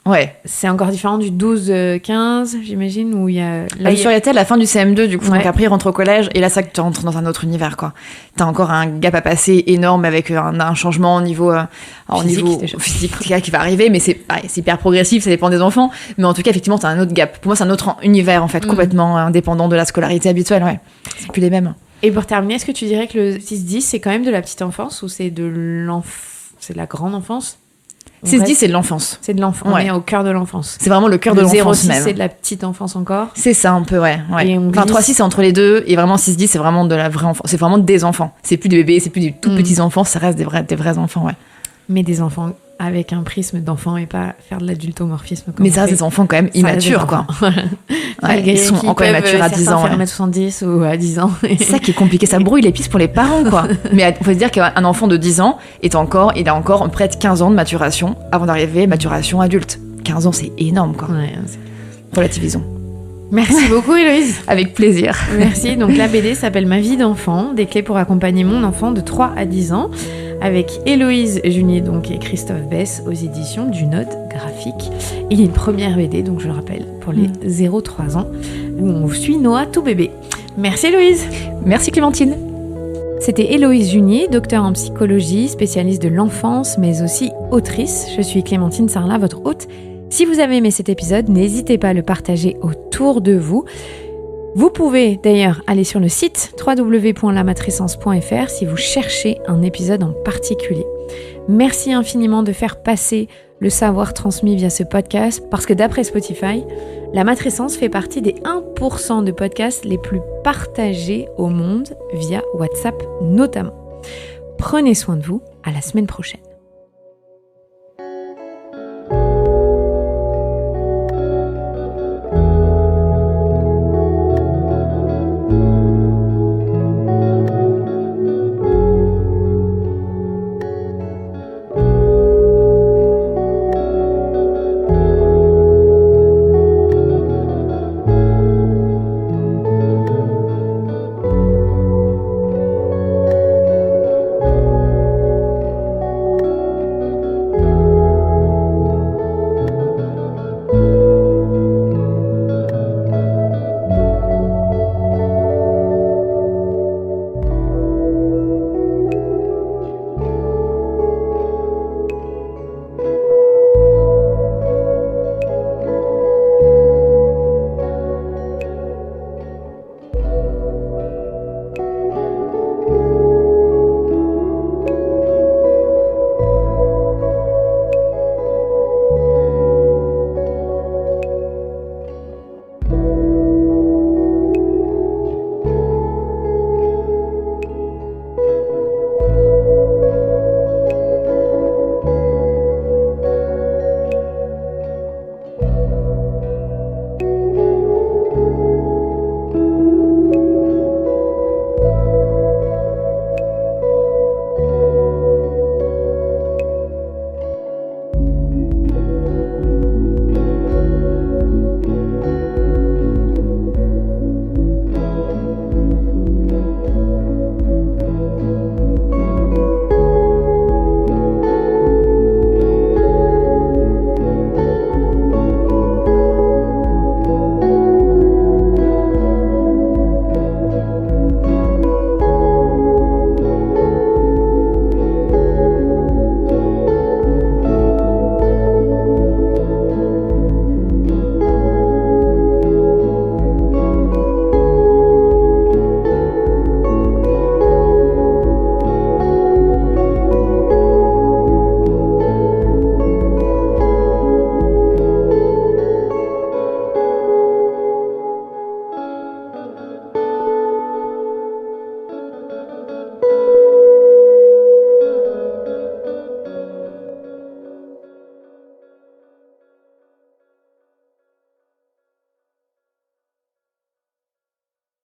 ouais, c'est encore différent du 12-15, j'imagine, où il y a... Là, sur l'été, à la fin du CM2, du coup, donc après, il rentre au collège et là, ça, tu rentres dans un autre univers, quoi. T'as encore un gap à passer énorme avec un changement au niveau physique qui va arriver, mais c'est hyper progressif, ça dépend des enfants. Mais en tout cas, effectivement, t'as un autre gap. Pour moi, c'est un autre univers, en fait, complètement indépendant de la scolarité habituelle, ouais. C'est plus les mêmes. Et pour terminer, est-ce que tu dirais que le 6-10, c'est quand même de la petite enfance ou c'est de la grande enfance? 6-10, c'est de l'enfance. C'est de l'enfance. Ouais. On est au cœur de l'enfance. C'est vraiment le cœur de l'enfance même. 0-6, c'est de la petite enfance encore. C'est ça, un peu, ouais. Enfin, 3-6, c'est entre les deux. Et vraiment, 6-10, c'est vraiment de la vraie enfance. C'est vraiment des enfants. C'est plus des bébés, c'est plus des tout petits enfants. Ça reste des vrais enfants, ouais. Mais des enfants avec un prisme d'enfant et pas faire de l'adultomorphisme. Mais ça reste des enfants quand même immatures, quoi. Ils sont encore immatures à 10 ans. Faire 1m70 ou à 10 ans. C'est ça qui est compliqué, ça brouille les pistes pour les parents, quoi. Mais il faut se dire qu'un enfant de 10 ans, il a encore près de 15 ans de maturation avant d'arriver à maturation adulte. 15 ans, c'est énorme, quoi. Ouais, Relativisons. Merci beaucoup, Héloïse. Avec plaisir. Merci. Donc, la BD s'appelle Ma vie d'enfant, des clés pour accompagner mon enfant de 3 à 10 ans, avec Héloïse Junier donc, et Christophe Besse aux éditions du Node Graphique. Il y a une première BD, donc je le rappelle, pour les 0-3 ans, où on suit Noah tout bébé. Merci, Héloïse. Merci, Clémentine. C'était Héloïse Junier, docteure en psychologie, spécialiste de l'enfance, mais aussi autrice. Je suis Clémentine Sarlat, votre hôte. Si vous avez aimé cet épisode, n'hésitez pas à le partager autour de vous. Vous pouvez d'ailleurs aller sur le site www.lamatrescence.fr si vous cherchez un épisode en particulier. Merci infiniment de faire passer le savoir transmis via ce podcast, parce que d'après Spotify, La Matrescence fait partie des 1% de podcasts les plus partagés au monde via WhatsApp notamment. Prenez soin de vous, à la semaine prochaine.